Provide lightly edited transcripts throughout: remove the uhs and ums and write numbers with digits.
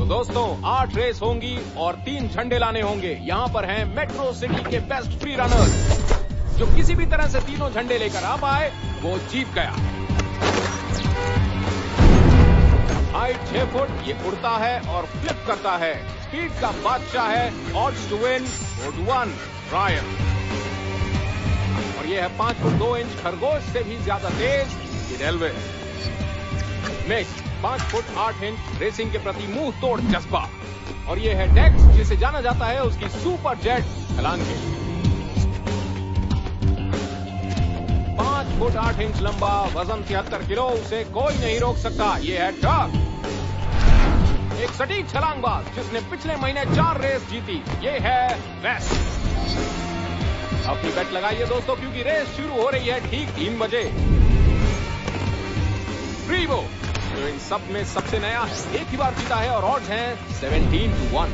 दोस्तों 8 रेस होंगी और 3 झंडे लाने होंगे। यहाँ पर हैं मेट्रो सिटी के बेस्ट फ्री रनर्स। जो किसी भी तरह से तीनों झंडे लेकर आ पाए वो जीत गया। हाइट 6 फुट, ये उड़ता है और फ्लिप करता है। स्पीड का बादशाह है। Odds to win vote 1 Ryan. और ये है 5 फुट 2 इंच खरगोश से भी ज्यादा तेज ये railway. Mix 5 foot 8 inch racing के प्रति मुंह तोड़ जज्बा। और ये है डेक्स, जिसे जाना जाता है उसकी सुपर जेट छलांग के लिए। 5 फुट 8 इंच लंबा, वजन 73 किलो, उसे कोई नहीं रोक सकता। ये है डक, एक सटीक छलांगबाज जिसने पिछले महीने 4 रेस जीती। ये है वेस्ट। अपनी बेट लगाइए दोस्तों, क्योंकि रेस शुरू हो रही है ठीक 3 बजे। फ्रीवो जो इन सब में सबसे नया एक ही बार जीता है और ऑड्स हैं 17-1।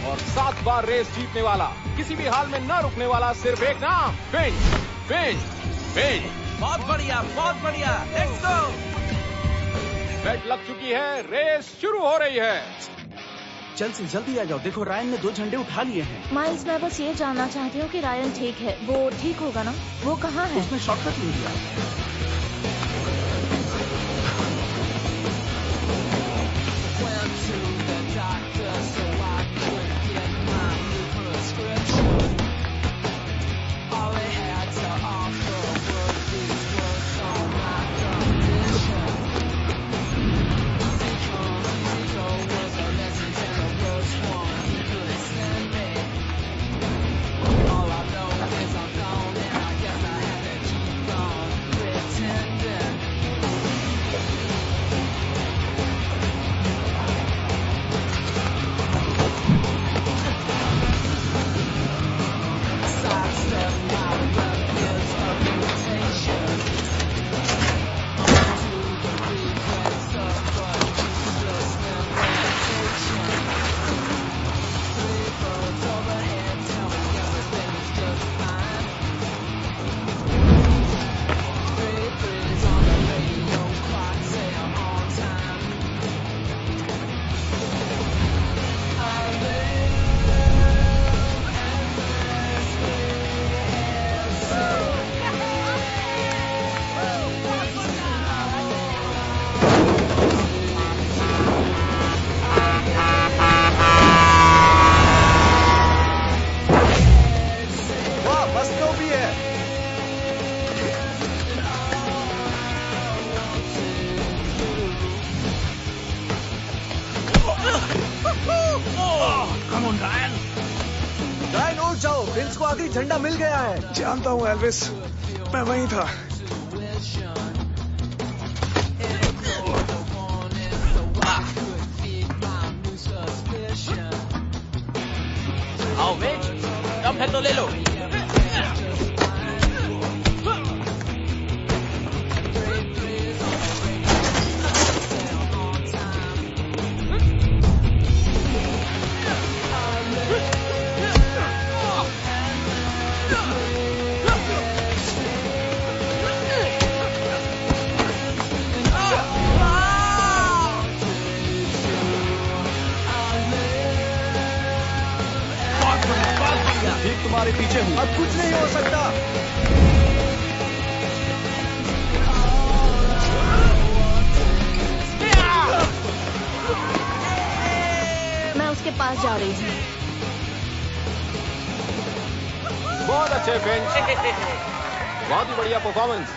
और 7 बार रेस जीतने वाला, किसी भी हाल में न रुकने वाला, सिर्फ एक नाम, फिंच। Finch Finch. बहुत बढ़िया, बहुत बढ़िया, लेट्स गो। बेट लग चुकी है, रेस शुरू हो रही है। जल्द से जल्दी आ जाओ, देखो रायन ने 2 झंडे उठा लिए हैं। माइल्स, मैं बस ये जानना चाहती हूँ कि रायन ठीक है, वो ठीक होगा ना? वो कहाँ है? उसने शॉर्टकट ले लिया। झंडा मिल गया है। जानता हूँ एल्विस, मैं वहीं था। आओ बेच, कम है तो ले लो। तुम्हारे पीछे हूँ, अब कुछ नहीं हो सकता। मैं उसके पास जा रही हूँ। बहुत अच्छे फिंच, बहुत ही बढ़िया परफॉर्मेंस।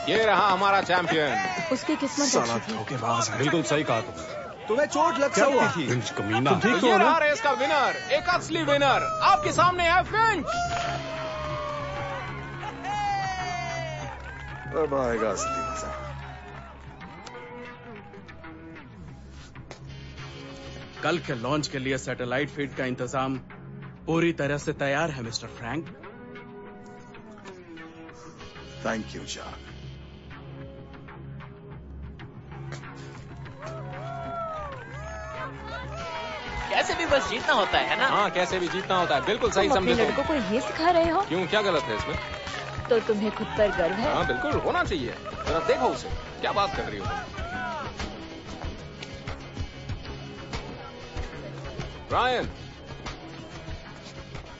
ये रहा हमारा चैंपियन। उसकी किस्मत अच्छी थी। धोखेबाज है। बिल्कुल सही कहा तुमने। तुम्हें चोट लग सकती थी। फिंच कमीना। तो ये रहा रेस का विनर, एक असली विनर। आपके सामने है फिंच। अब आएगा असली मजा। कल के लॉन्च के लिए सैटेलाइट फीड का इंतजाम पूरी तरह से तैयार है mister Frank. Thank you John. कैसे भी बस जीतना होता है ना? हाँ, कैसे भी जीतना होता है, बिल्कुल सही तुम अपने समझे। लड़कों को ये सिखा रहे हो? क्यों, क्या गलत है इसमें? तो तुम्हें खुद पर गर्व है? हाँ बिल्कुल होना चाहिए। जरा देखो उसे, क्या बात कर रही हो? रायन,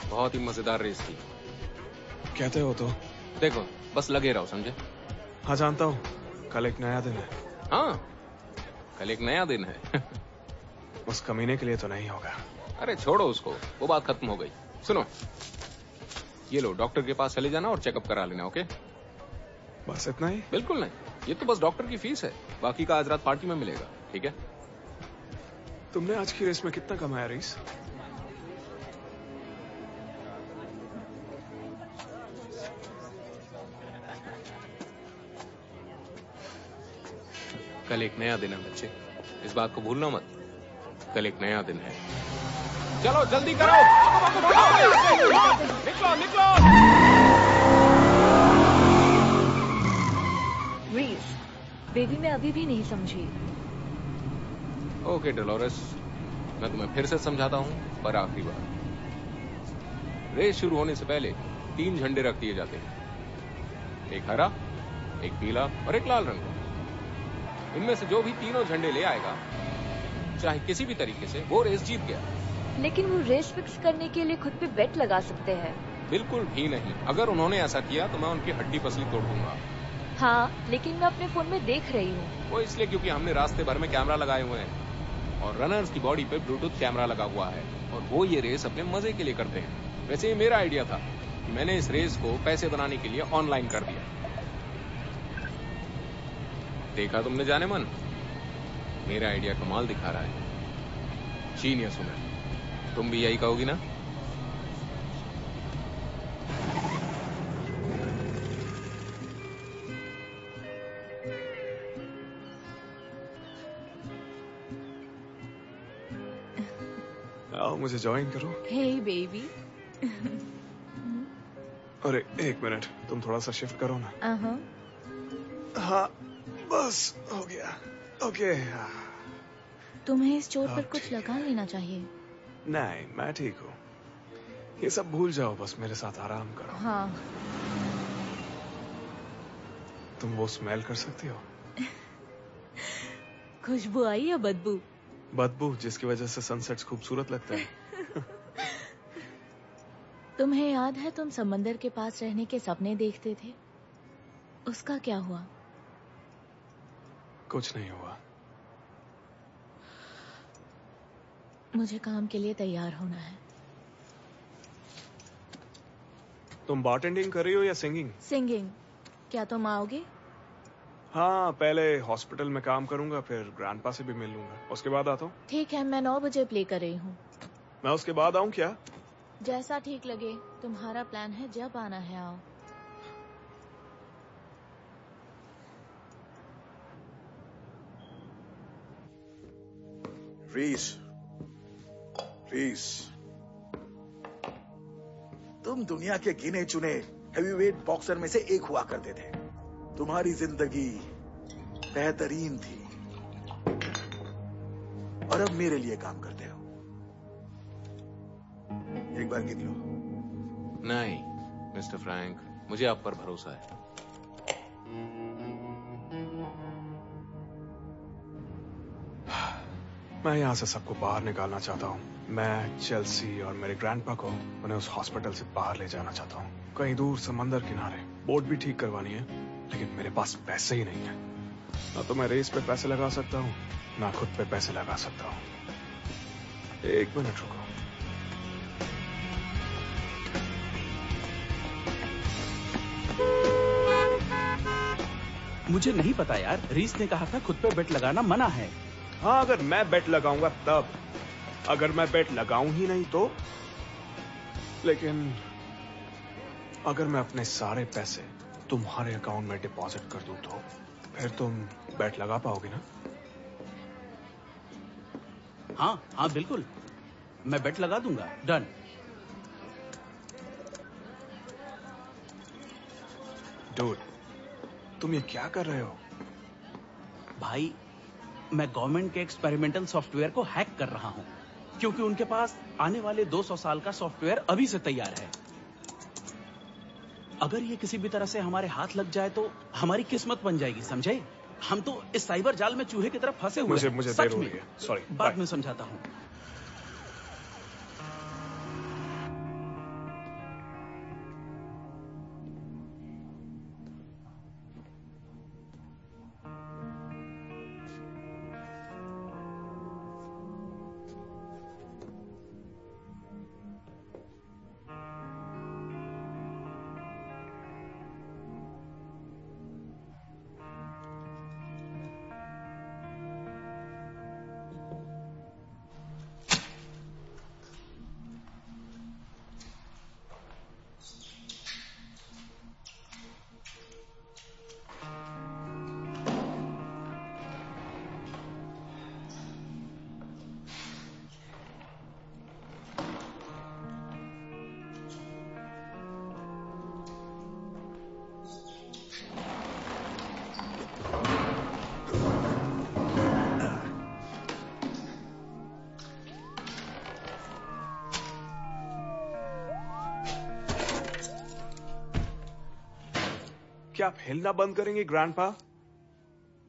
बहुत ही मजेदार रेस थी। कहते हो तो। देखो, बस लगे रहो, समझे? हाँ जानता हूँ, कल एक नया दिन है। हाँ, कल एक नया दिन है। उस कमीने के लिए तो नहीं होगा। अरे छोड़ो उसको, वो बात खत्म हो गई। सुनो, ये लो, डॉक्टर के पास चले जाना और चेकअप करा लेना, ओके? बस इतना ही? बिल्कुल नहीं, ये तो बस डॉक्टर की फीस है, बाकी का आज रात पार्टी में मिलेगा, ठीक है? तुमने आज की रेस में कितना कमाया रीस? कल एक नया दिन है बच्चे, इस बात को भूलना मत। कल एक नया दिन है। चलो जल्दी करो, निकलो निकलो। रीस, बेबी मैं अभी भी नहीं समझी। ओके डोलोरेस, मैं तुम्हें फिर से समझाता हूँ, पर आखिरी बार। रेस शुरू होने से पहले 3 झंडे रख दिए जाते हैं, एक हरा, एक पीला और एक लाल रंग का। इनमें से जो भी तीनों झंडे ले आएगा, चाहे किसी भी तरीके से, वो रेस जीत गया। लेकिन वो रेस फिक्स करने के लिए खुद पे बेट लगा सकते हैं। बिल्कुल भी नहीं, अगर उन्होंने ऐसा किया तो मैं उनकी हड्डी पसली तोड़ दूंगा। हाँ, लेकिन मैं अपने फोन में देख रही हूँ। वो इसलिए क्योंकि हमने रास्ते भर में कैमरा लगाए हुए हैं और रनर्स की बॉडी पे ब्लूटूथ कैमरा लगा हुआ है और वो ये रेस अपने मजे के लिए करते हैं। वैसे ये मेरा आइडिया था कि मैंने इस रेस को पैसे बनाने के लिए ऑनलाइन कर दिया। देखा तुमने जाने मन, मेरा आइडिया कमाल दिखा रहा है। जीनियस हूं मैं, तुम भी यही कहोगी ना? आओ मुझे ज्वाइन करो। हे बेबी। अरे एक मिनट, तुम थोड़ा सा शिफ्ट करो ना। हाँ बस हो गया। ओके। तुम्हें इस चोट पर हाँ, कुछ ठीक है। लगा लेना चाहिए। नहीं मैं ठीक हूँ, ये सब भूल जाओ, बस मेरे साथ आराम करो। हाँ। तुम वो स्मेल कर सकती हो? खुशबू आई या बदबू? बदबू, जिसकी वजह से सनसेट्स खूबसूरत लगता है। तुम्हें याद है तुम समंदर के पास रहने के सपने देखते थे? उसका क्या हुआ? कुछ नहीं हुआ। मुझे काम के लिए तैयार होना है। तुम बारटेंडिंग कर रही हो या सिंगिंग? सिंगिंग। क्या तुम आओगे? हाँ, पहले हॉस्पिटल में काम करूंगा, फिर ग्रैंडपा से भी मिल लूंगा, उसके बाद आता हूँ। ठीक है, मैं 9 बजे प्ले कर रही हूँ। मैं उसके बाद आऊँ क्या? जैसा ठीक लगे, तुम्हारा प्लान है, जब आना है आओ। रीस, रीस, तुम दुनिया के गिने चुने हेवीवेट बॉक्सर में से एक हुआ करते थे। तुम्हारी जिंदगी बेहतरीन थी और अब मेरे लिए काम करते हो। एक बार गिन लो। नहीं मिस्टर फ्रैंक, मुझे आप पर भरोसा है। मैं यहाँ से सबको बाहर निकालना चाहता हूँ। मैं, चेल्सी और मेरे ग्रैंडपा को उन्हें उस हॉस्पिटल से बाहर ले जाना चाहता हूँ, कहीं दूर समंदर किनारे। बोट भी ठीक करवानी है, लेकिन मेरे पास पैसे ही नहीं है। ना तो मैं रेस पे पैसे लगा सकता हूँ, ना खुद पे पैसे लगा सकता हूँ। एक मिनट रुको। मुझे नहीं पता यार, रीस ने कहा था खुद पे बेट लगाना मना है। हाँ, अगर मैं बेट लगाऊंगा तब, अगर मैं बेट लगाऊं ही नहीं तो। लेकिन अगर मैं अपने सारे पैसे तुम्हारे अकाउंट में डिपॉजिट कर दूं तो फिर तुम बेट लगा पाओगे ना? हाँ हाँ बिल्कुल, मैं बेट लगा दूंगा। डन। डूड, तुम ये क्या कर रहे हो? भाई, मैं गवर्नमेंट के एक्सपेरिमेंटल सॉफ्टवेयर को हैक कर रहा हूं, क्योंकि उनके पास आने वाले 200 साल का सॉफ्टवेयर अभी से तैयार है। अगर ये किसी भी तरह से हमारे हाथ लग जाए तो हमारी किस्मत बन जाएगी, समझे? हम तो इस साइबर जाल में चूहे की तरह फंसे हुए हैं। मुझे सच देर हो में। रही है, सॉरी। बाद में समझाता हूँ। क्या आप हिलना बंद करेंगे ग्रैंडपा?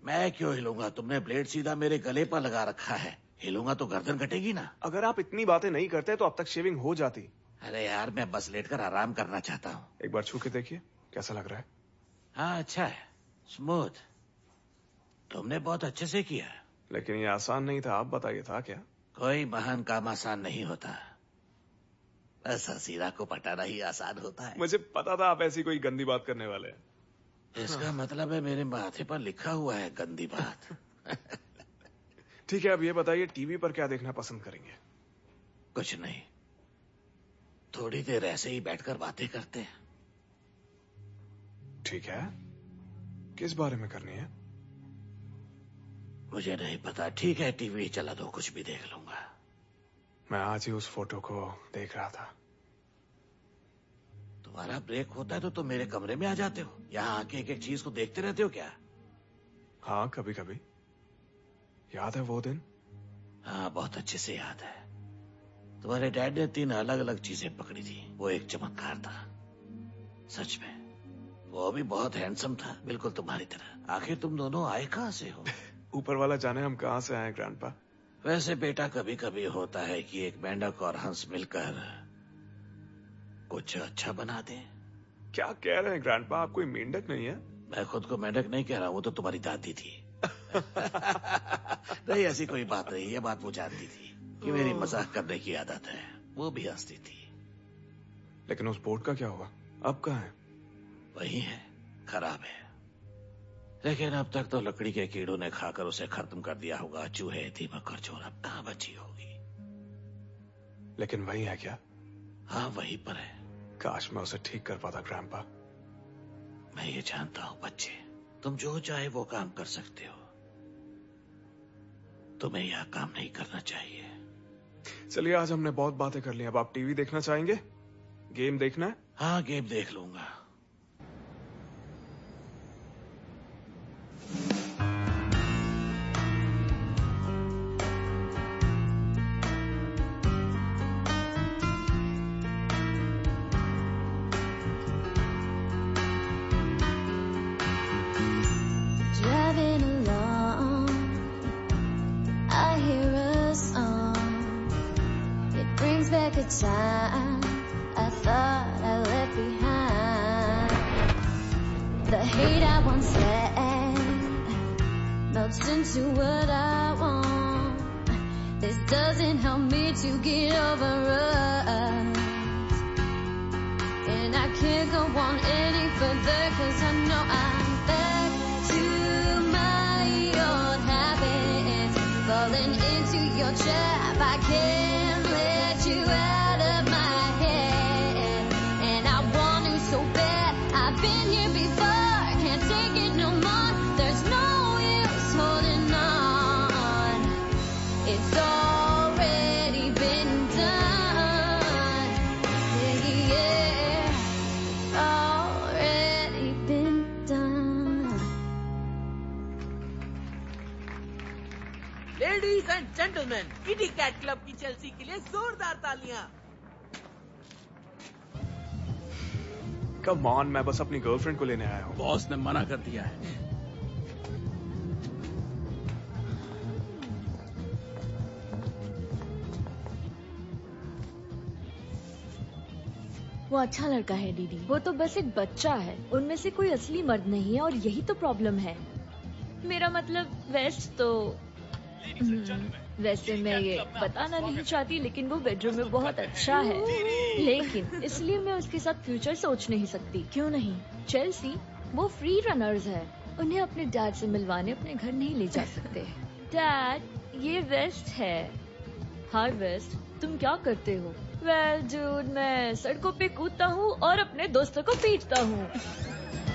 मैं क्यों हिलूंगा? तुमने ब्लेड सीधा मेरे गले पर लगा रखा है। हिलूंगा तो गर्दन कटेगी ना। अगर आप इतनी बातें नहीं करते तो अब तक शेविंग हो जाती। अरे यार, मैं बस लेटकर आराम करना चाहता हूँ। एक बार छू के देखिए कैसा लग रहा है। हाँ, अच्छा है, स्मूथ। तुमने बहुत अच्छे से किया। लेकिन ये आसान नहीं था। आप बताइए था क्या? कोई महान काम आसान नहीं होता, बस हसीना को पटाना ही आसान होता है। मुझे पता था आप ऐसी कोई गंदी बात करने वाले हैं। इसका मतलब है मेरे माथे पर लिखा हुआ है गंदी बात। ठीक है, अब ये बताइए टीवी पर क्या देखना पसंद करेंगे? कुछ नहीं, थोड़ी देर ऐसे ही बैठकर बातें करते हैं। ठीक है, किस बारे में करनी है? मुझे नहीं पता। ठीक है, टीवी चला दो, कुछ भी देख लूंगा। मैं आज ही उस फोटो को देख रहा था। तुम्हारा ब्रेक होता है तो तुम मेरे कमरे में आ जाते हो। यहाँ आके एक एक चीज को देखते रहते हो क्या? हाँ, कभी कभी। याद है वो दिन? हाँ, बहुत अच्छे से याद है। तुम्हारे डैड ने 3 अलग अलग चीजें पकड़ी थी। वो एक चमत्कार था, सच में। वो भी बहुत हैंडसम था, बिल्कुल तुम्हारी तरह। आखिर तुम दोनों आए कहाँ से हो? ऊपर वाला जाने हम कहाँ से आए ग्रैंडपा। वैसे बेटा, कभी कभी होता है कि एक मेंढक और हंस मिलकर कुछ अच्छा बना दे। क्या कह रहे हैं ग्रैंडपा? आप कोई मेंढक नहीं है। मैं खुद को मेंढक नहीं कह रहा, वो तो तुम्हारी दादी थी। नहीं, ऐसी कोई बात नहीं। ये बात वो जानती थी कि मेरी मजाक करने की आदत है। वो भी हंसती थी। लेकिन उस बोर्ड का क्या हुआ? अब कहाँ है? वही है, खराब है। लेकिन अब तक तो लकड़ी के कीड़ों ने खाकर उसे खत्म कर दिया होगा। चूहे, दीमक और चोर, अब कहाँ बची होगी। लेकिन वही है क्या? हाँ, वहीं पर है। काश मैं उसे ठीक कर पाता ग्रैंडपा। मैं ये जानता हूँ बच्चे, तुम जो चाहे वो काम कर सकते हो। तुम्हें यह काम नहीं करना चाहिए। चलिए, आज हमने बहुत बातें कर ली। अब आप टीवी देखना चाहेंगे? गेम देखना है? हाँ, गेम देख लूंगा। Driving along, I hear a song. It brings back a time I thought I left behind. The hate I once had melts into what I want. This doesn't help me to get over us, and I can't go on any further, 'cause I know I'm back to my old habits, falling into your trap. I can't let you out of my head, and I want to so bad. I've been here before, can't take it no more. There's no use holding on. It's already been done. Yeah, yeah. Already been done. Ladies and gentleman, Kitty Kat club की Chelsea के लिए जोरदार तालियां। Come on, मैं बस अपनी girlfriend को लेने आया हूँ। बॉस ने मना कर दिया है। वो अच्छा लड़का है दीदी। वो तो बस एक बच्चा है, उनमें से कोई असली मर्द नहीं है, और यही तो प्रॉब्लम है। मेरा मतलब वेस्ट तो वैसे मैं ये बताना नहीं चाहती, लेकिन वो बेडरूम में बहुत अच्छा है। लेकिन इसलिए मैं उसके साथ फ्यूचर सोच नहीं सकती। क्यों नहीं? चेल्सी वो फ्री रनर्स है, उन्हें अपने डैड से मिलवाने अपने घर नहीं ले जा सकते। डैड, ये वेस्ट है। हाय वेस्ट, तुम क्या करते हो? वेल डूड, मैं सड़कों पे कूदता हूँ और अपने दोस्तों को पीटता हूँ।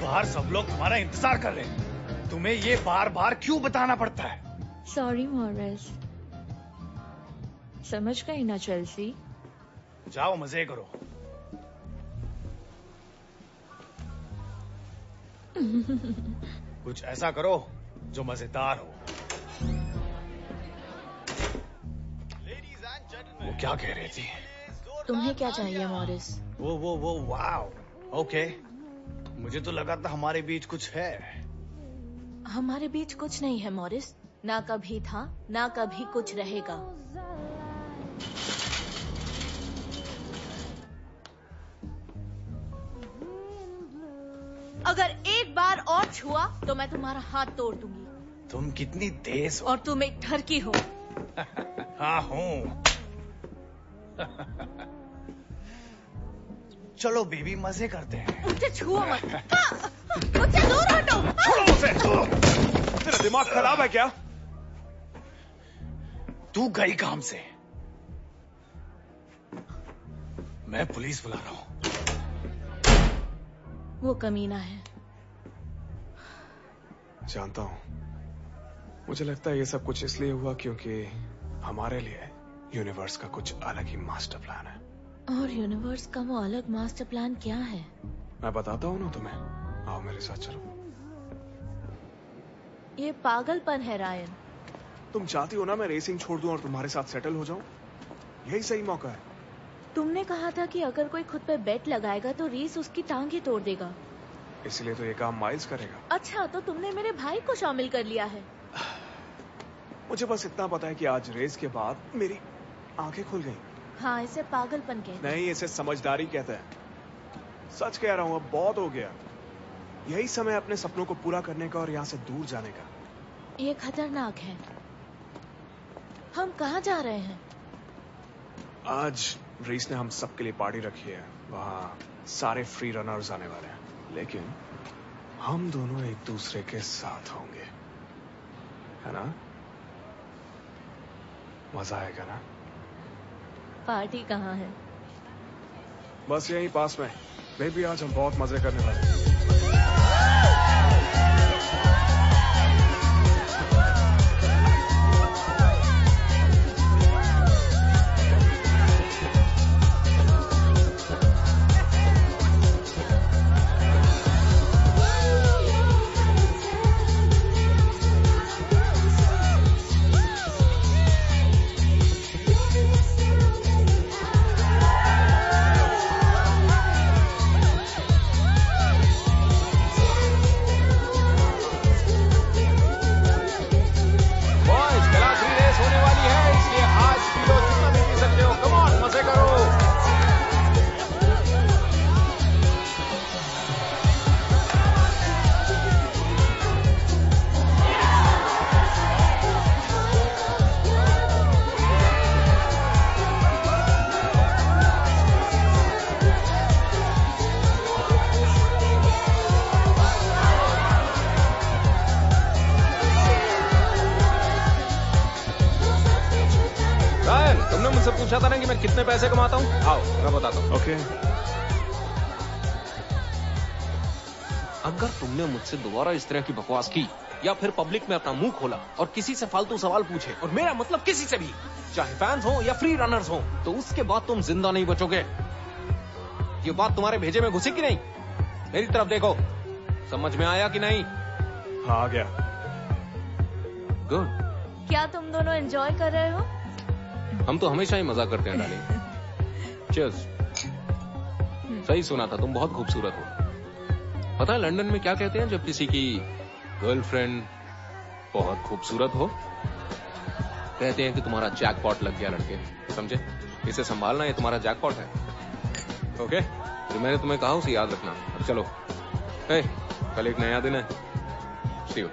बाहर सब लोग तुम्हारा इंतजार कर रहे हैं। तुम्हें ये बार बार क्यों बताना पड़ता है? Sorry Morris. समझ गई ना चेल्सी? जाओ मजे करो। कुछ ऐसा करो जो मजेदार हो। वो क्या कह रही थी? तुम्हें क्या चाहिए मॉरिस? वो वाओ। ओके, मुझे तो लगा था हमारे बीच कुछ है। हमारे बीच कुछ नहीं है मॉरिस, ना कभी था ना कभी कुछ रहेगा। अगर एक बार और छुआ तो मैं तुम्हारा हाथ तोड़ दूंगी। तुम कितनी तेज हो। और तुम एक ठरकी हो। हाँ हूँ। चलो बेबी मजे करते हैं। मुझे छुओ मत। मुझसे दूर हटो। छोड़ो उसे। तेरा दिमाग खराब है क्या? तू गई काम से। मैं पुलिस बुला रहा हूँ। वो कमीना है। जानता हूँ। मुझे लगता है ये सब कुछ इसलिए हुआ क्योंकि हमारे लिए यूनिवर्स का कुछ अलग ही मास्टर प्लान है। और यूनिवर्स का वो अलग मास्टर प्लान क्या है? मैं बताता हूँ ना तुम्हें। आओ मेरे साथ चलो। ये पागलपन है रायन। तुम चाहती हो ना मैं रेसिंग छोड़ दूं और तुम्हारे साथ सेटल हो जाऊं? यही सही मौका है। तुमने कहा था कि अगर कोई खुद पे बेट लगाएगा तो रीस उसकी टांग ही तोड़ देगा। इसलिए तो ये काम माइल्स करेगा। अच्छा, तो तुमने मेरे भाई को शामिल कर लिया है। मुझे बस इतना पता है कि आज रेस के बाद मेरी आंखें खुल गईं। हाँ, इसे पागलपन कहते हैं। नहीं, इसे समझदारी कहते हैं। सच कह रहा हूँ, अब बहुत हो गया। यही समय अपने सपनों को पूरा करने का और यहाँ से दूर जाने का। ये खतरनाक है। हम कहाँ जा रहे हैं? आज रेस ने हम सबके लिए पार्टी रखी है। वहाँ सारे फ्री रनर्स आने वाले हैं, लेकिन हम दोनों एक दूसरे के साथ होंगे, है ना? मजा आएगा ना? पार्टी कहाँ है? बस यहीं पास में। बेबी आज हम बहुत मजे करने वाले हैं। पूछा था ना कि मैं कितने पैसे कमाता हूँ। आओ मैं बताता हूँ। ओके। अगर तुमने मुझसे दोबारा इस तरह की बकवास की या फिर पब्लिक में अपना मुंह खोला और किसी से फालतू सवाल पूछे, और मेरा मतलब किसी से भी, चाहे फैंस हो या फ्री रनर्स हो, तो उसके बाद तुम जिंदा नहीं बचोगे। ये बात तुम्हारे भेजे में घुसी कि नहीं? मेरी तरफ देखो। समझ में आया कि नहीं? हाँ, आ गया। गुड। क्या तुम दोनों एंजॉय कर रहे हो? हम तो हमेशा ही मजा करते हैं डार्लिंग। चीयर्स। सही सुना था, तुम बहुत खूबसूरत हो। पता है लंदन में क्या कहते हैं जब किसी की गर्लफ्रेंड बहुत खूबसूरत हो? कहते हैं कि तुम्हारा जैकपॉट लग गया लड़के। समझे? इसे संभालना, ये तुम्हारा जैकपॉट है। ओके? जो मैंने तुम्हें कहा उसे याद रखना। अब चलो। हे, कल एक नया दिन है। सी यू।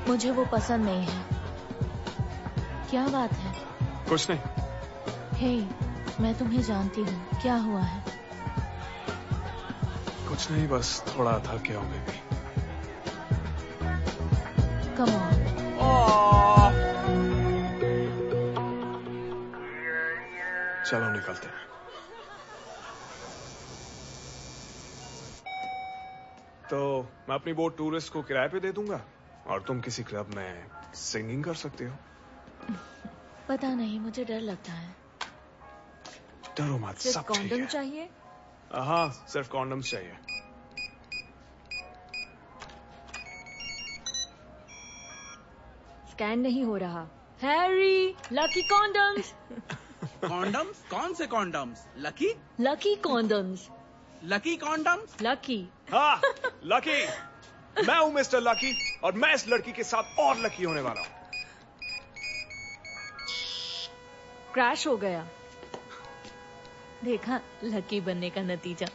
मुझे वो पसंद नहीं है। क्या बात है? कुछ नहीं। हे, मैं तुम्हें जानती हूँ। क्या हुआ है? कुछ नहीं, बस थोड़ा थक गया हूँ बेबी। Come on. चलो निकलते हैं। तो मैं अपनी बोट टूरिस्ट को किराए पे दे दूंगा और तुम किसी क्लब में सिंगिंग कर सकते हो। पता नहीं, मुझे डर लगता है। डरो मत, सिर्फ सब ठीक कॉन्डम है। चाहिए? हाँ, सिर्फ कॉन्डम्स चाहिए। स्कैन नहीं हो रहा। Harry, lucky condoms. कॉन्डम्स? कौन से condoms? Lucky condoms. Lucky condoms? Lucky. हाँ, लकी। मैं हूँ मिस्टर लकी और मैं इस लड़की के साथ और लकी होने वाला हूँ। क्रैश हो गया। देखा, लकी बनने का नतीजा।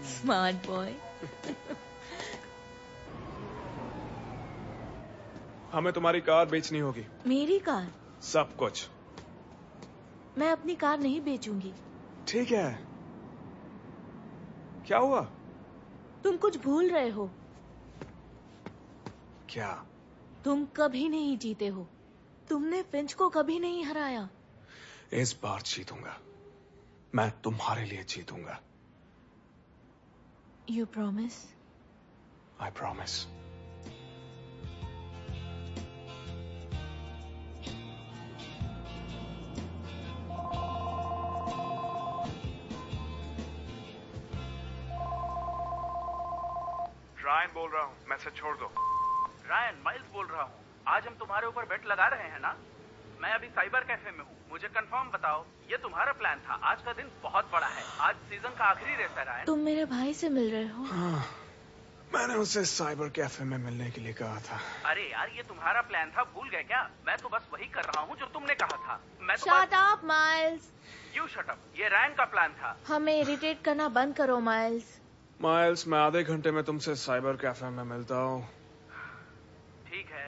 Smart boy. हमें तुम्हारी कार बेचनी होगी। मेरी कार? सब कुछ। मैं अपनी कार नहीं बेचूंगी। ठीक है। क्या हुआ? तुम कुछ भूल रहे हो। क्या? तुम कभी नहीं जीते हो। तुमने फिंच को कभी नहीं हराया। इस बार जीतूंगा। मैं तुम्हारे लिए जीतूंगा। You promise? I promise. Ryan बोल रहा हूँ, मैसेज छोड़ दो। रायन, माइल्स बोल रहा हूँ। आज हम तुम्हारे ऊपर बेट लगा रहे हैं ना? मैं अभी साइबर कैफे में हूँ। मुझे कंफर्म बताओ, ये तुम्हारा प्लान था। आज का दिन बहुत बड़ा है। आज सीजन का आखिरी रेस है रायन। तुम मेरे भाई से मिल रहे हो? हाँ, मैंने उसे साइबर कैफे में मिलने के लिए कहा था। अरे यार, ये तुम्हारा प्लान था, भूल गए क्या? मैं तो बस वही कर रहा हूँ जो तुमने कहा था। मैं तो Shut up, miles. You shut up। ये रायन का प्लान था। हमें इरिटेट करना बंद करो, माइल्स। माइल्स, मैं आधे घंटे में तुमसे साइबर कैफे में मिलता हूँ। ठीक है।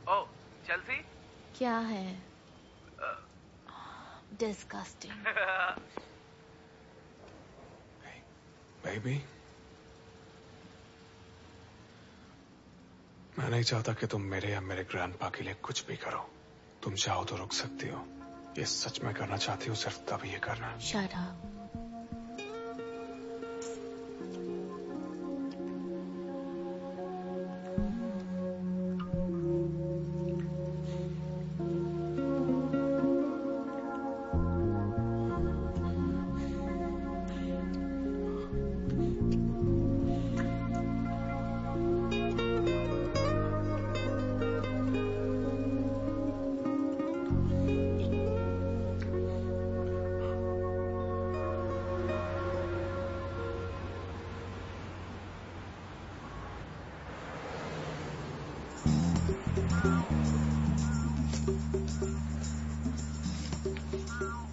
ओ, चेल्सी? क्या है? Disgusting. बेबी, मैं नहीं चाहता कि तुम मेरे या मेरे ग्रैंडपा के लिए कुछ भी करो। तुम चाहो तो रुक सकती हो। ये सच में करना चाहती हो, सिर्फ तब ये करना। Shut up.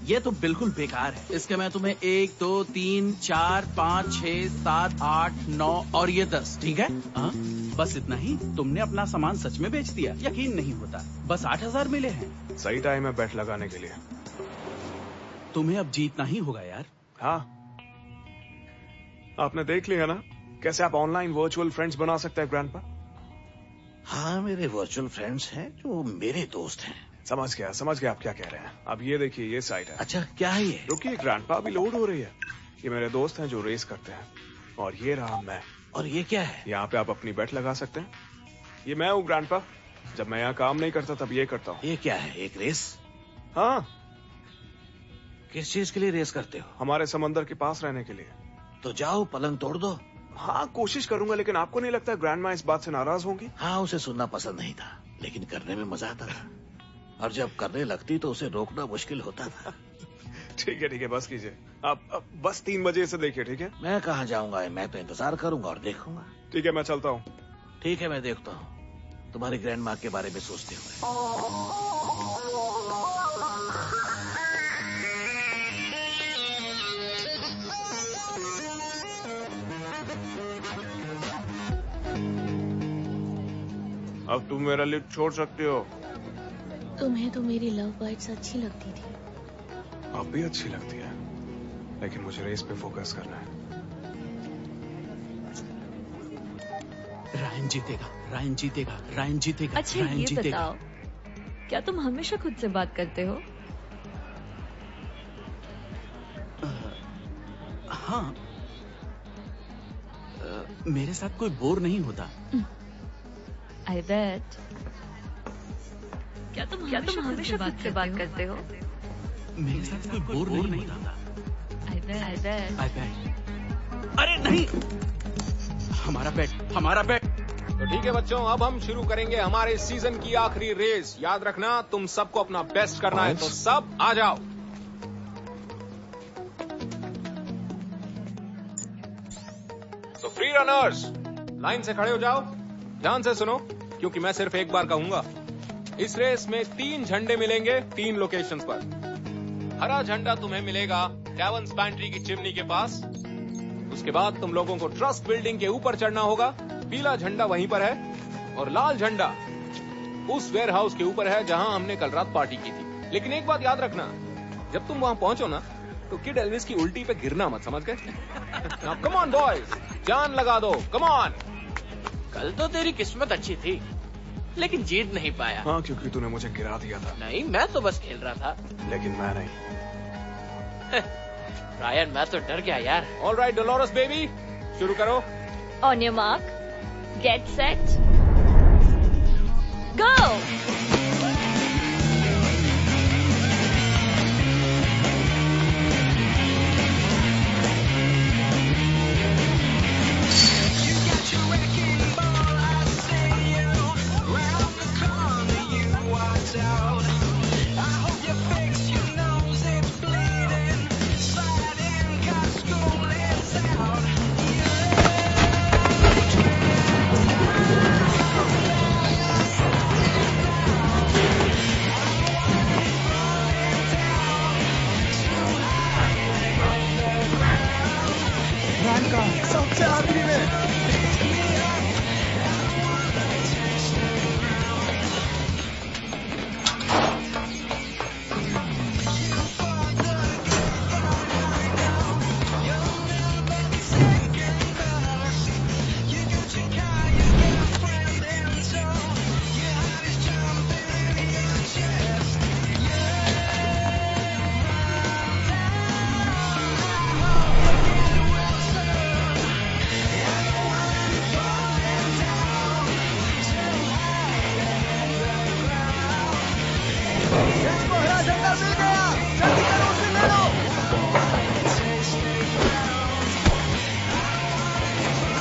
ये तो बिल्कुल बेकार है। इसके मैं तुम्हें 1, 2, 3, 4, 5, 6, 7, 8, 9 और ये 10, ठीक है? हाँ, बस इतना ही? तुमने अपना सामान सच में बेच दिया? यकीन नहीं होता। बस 8,000 मिले हैं। सही टाइम है बेट लगाने के लिए। तुम्हें अब जीतना ही होगा यार। हाँ, आपने देख लिया ना कैसे आप ऑनलाइन वर्चुअल फ्रेंड्स बना सकते हैं ग्रैंडपा। हाँ, मेरे वर्चुअल फ्रेंड्स हैं जो मेरे दोस्त हैं। समझ गया आप क्या कह रहे हैं। अब ये देखिए, ये साइट है। अच्छा, क्या है ये? रुकिए, ग्रैंडपा अभी लोड हो रही है। ये मेरे दोस्त हैं जो रेस करते हैं, और ये रहा मैं। और ये क्या है? यहाँ पे आप अपनी बेट लगा सकते हैं। ये मैं हूँ ग्रैंडपा। जब मैं यहाँ काम नहीं करता तब ये करता हूँ। ये क्या है, एक रेस? हाँ। किस चीज के लिए रेस करते हो? हमारे समंदर के पास रहने के लिए। तो जाओ, पलंग तोड़ दो। हाँ, कोशिश करूंगा, लेकिन आपको नहीं लगता ग्रैंडमा इस बात से नाराज होंगी? हाँ, उसे सुनना पसंद नहीं था, लेकिन करने में मजा आता था। और जब करने लगती तो उसे रोकना मुश्किल होता था। ठीक है, बस कीजिए। आप बस 3 बजे से देखिए, ठीक है? मैं कहाँ जाऊंगा, मैं तो इंतजार करूंगा और देखूंगा। ठीक है, मैं चलता हूँ। ठीक है, मैं देखता हूँ तुम्हारी ग्रैंड माँ के बारे में सोचते हुए। अब तुम मेरा लिफ्ट छोड़ सकती हो। तुम्हें तो मेरी लव बाइट्स अच्छी लगती थी। अब भी अच्छी लगती है, लेकिन मुझे रेस पे फोकस करना है। रायन जीतेगा। अच्छा, ये बताओ, क्या तुम हमेशा खुद से बात करते हो? हाँ, मेरे साथ कोई बोर नहीं होता। I bet। क्या तुम हमेशा खुद से बात करते हो? मेरे साथ कोई बोर नहीं होता। I bet। अरे नहीं, हमारा बेट। तो ठीक है बच्चों, अब हम शुरू करेंगे हमारे सीजन की आखिरी रेस। याद रखना, तुम सबको अपना बेस्ट करना है, तो सब आ जाओ। तो फ्री रनर्स लाइन से खड़े हो जाओ, ध्यान से सुनो क्योंकि मैं सिर्फ एक बार कहूंगा। इस रेस में 3 झंडे मिलेंगे 3 लोकेशंस पर। हरा झंडा तुम्हें मिलेगा कैवन्स पैंट्री की चिमनी के पास। उसके बाद तुम लोगों को ट्रस्ट बिल्डिंग के ऊपर चढ़ना होगा। पीला झंडा वहीं पर है और लाल झंडा उस वेयर हाउस के ऊपर है जहां हमने कल रात पार्टी की थी। लेकिन एक बात याद रखना, जब तुम वहां पहुंचो ना तो किड एल्विस की उल्टी पे गिरना मत, समझ गए? कम ऑन बॉयज, जान लगा दो, कम ऑन। कल तो तेरी किस्मत अच्छी थी लेकिन जीत नहीं पाया। हाँ, क्योंकि तूने मुझे गिरा दिया था। नहीं, मैं तो बस खेल रहा था। लेकिन मैं नहीं। रायन, मैं तो डर गया यार। ऑल राइट डोलोरस बेबी, शुरू करो। On your mark, get set, go. सबसे आखिरी में।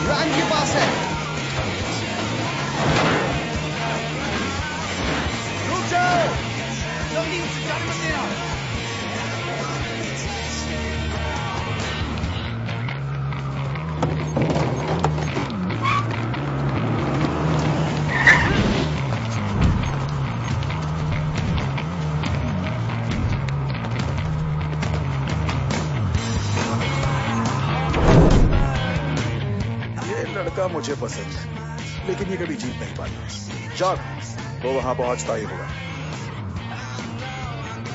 रैन के पास है। रुक जाओ, जल्दी उसे जाने मत देना। लड़का मुझे पसंद है लेकिन ये कभी जीत नहीं पाता। चल, वो वहां पहुंचता ही होगा।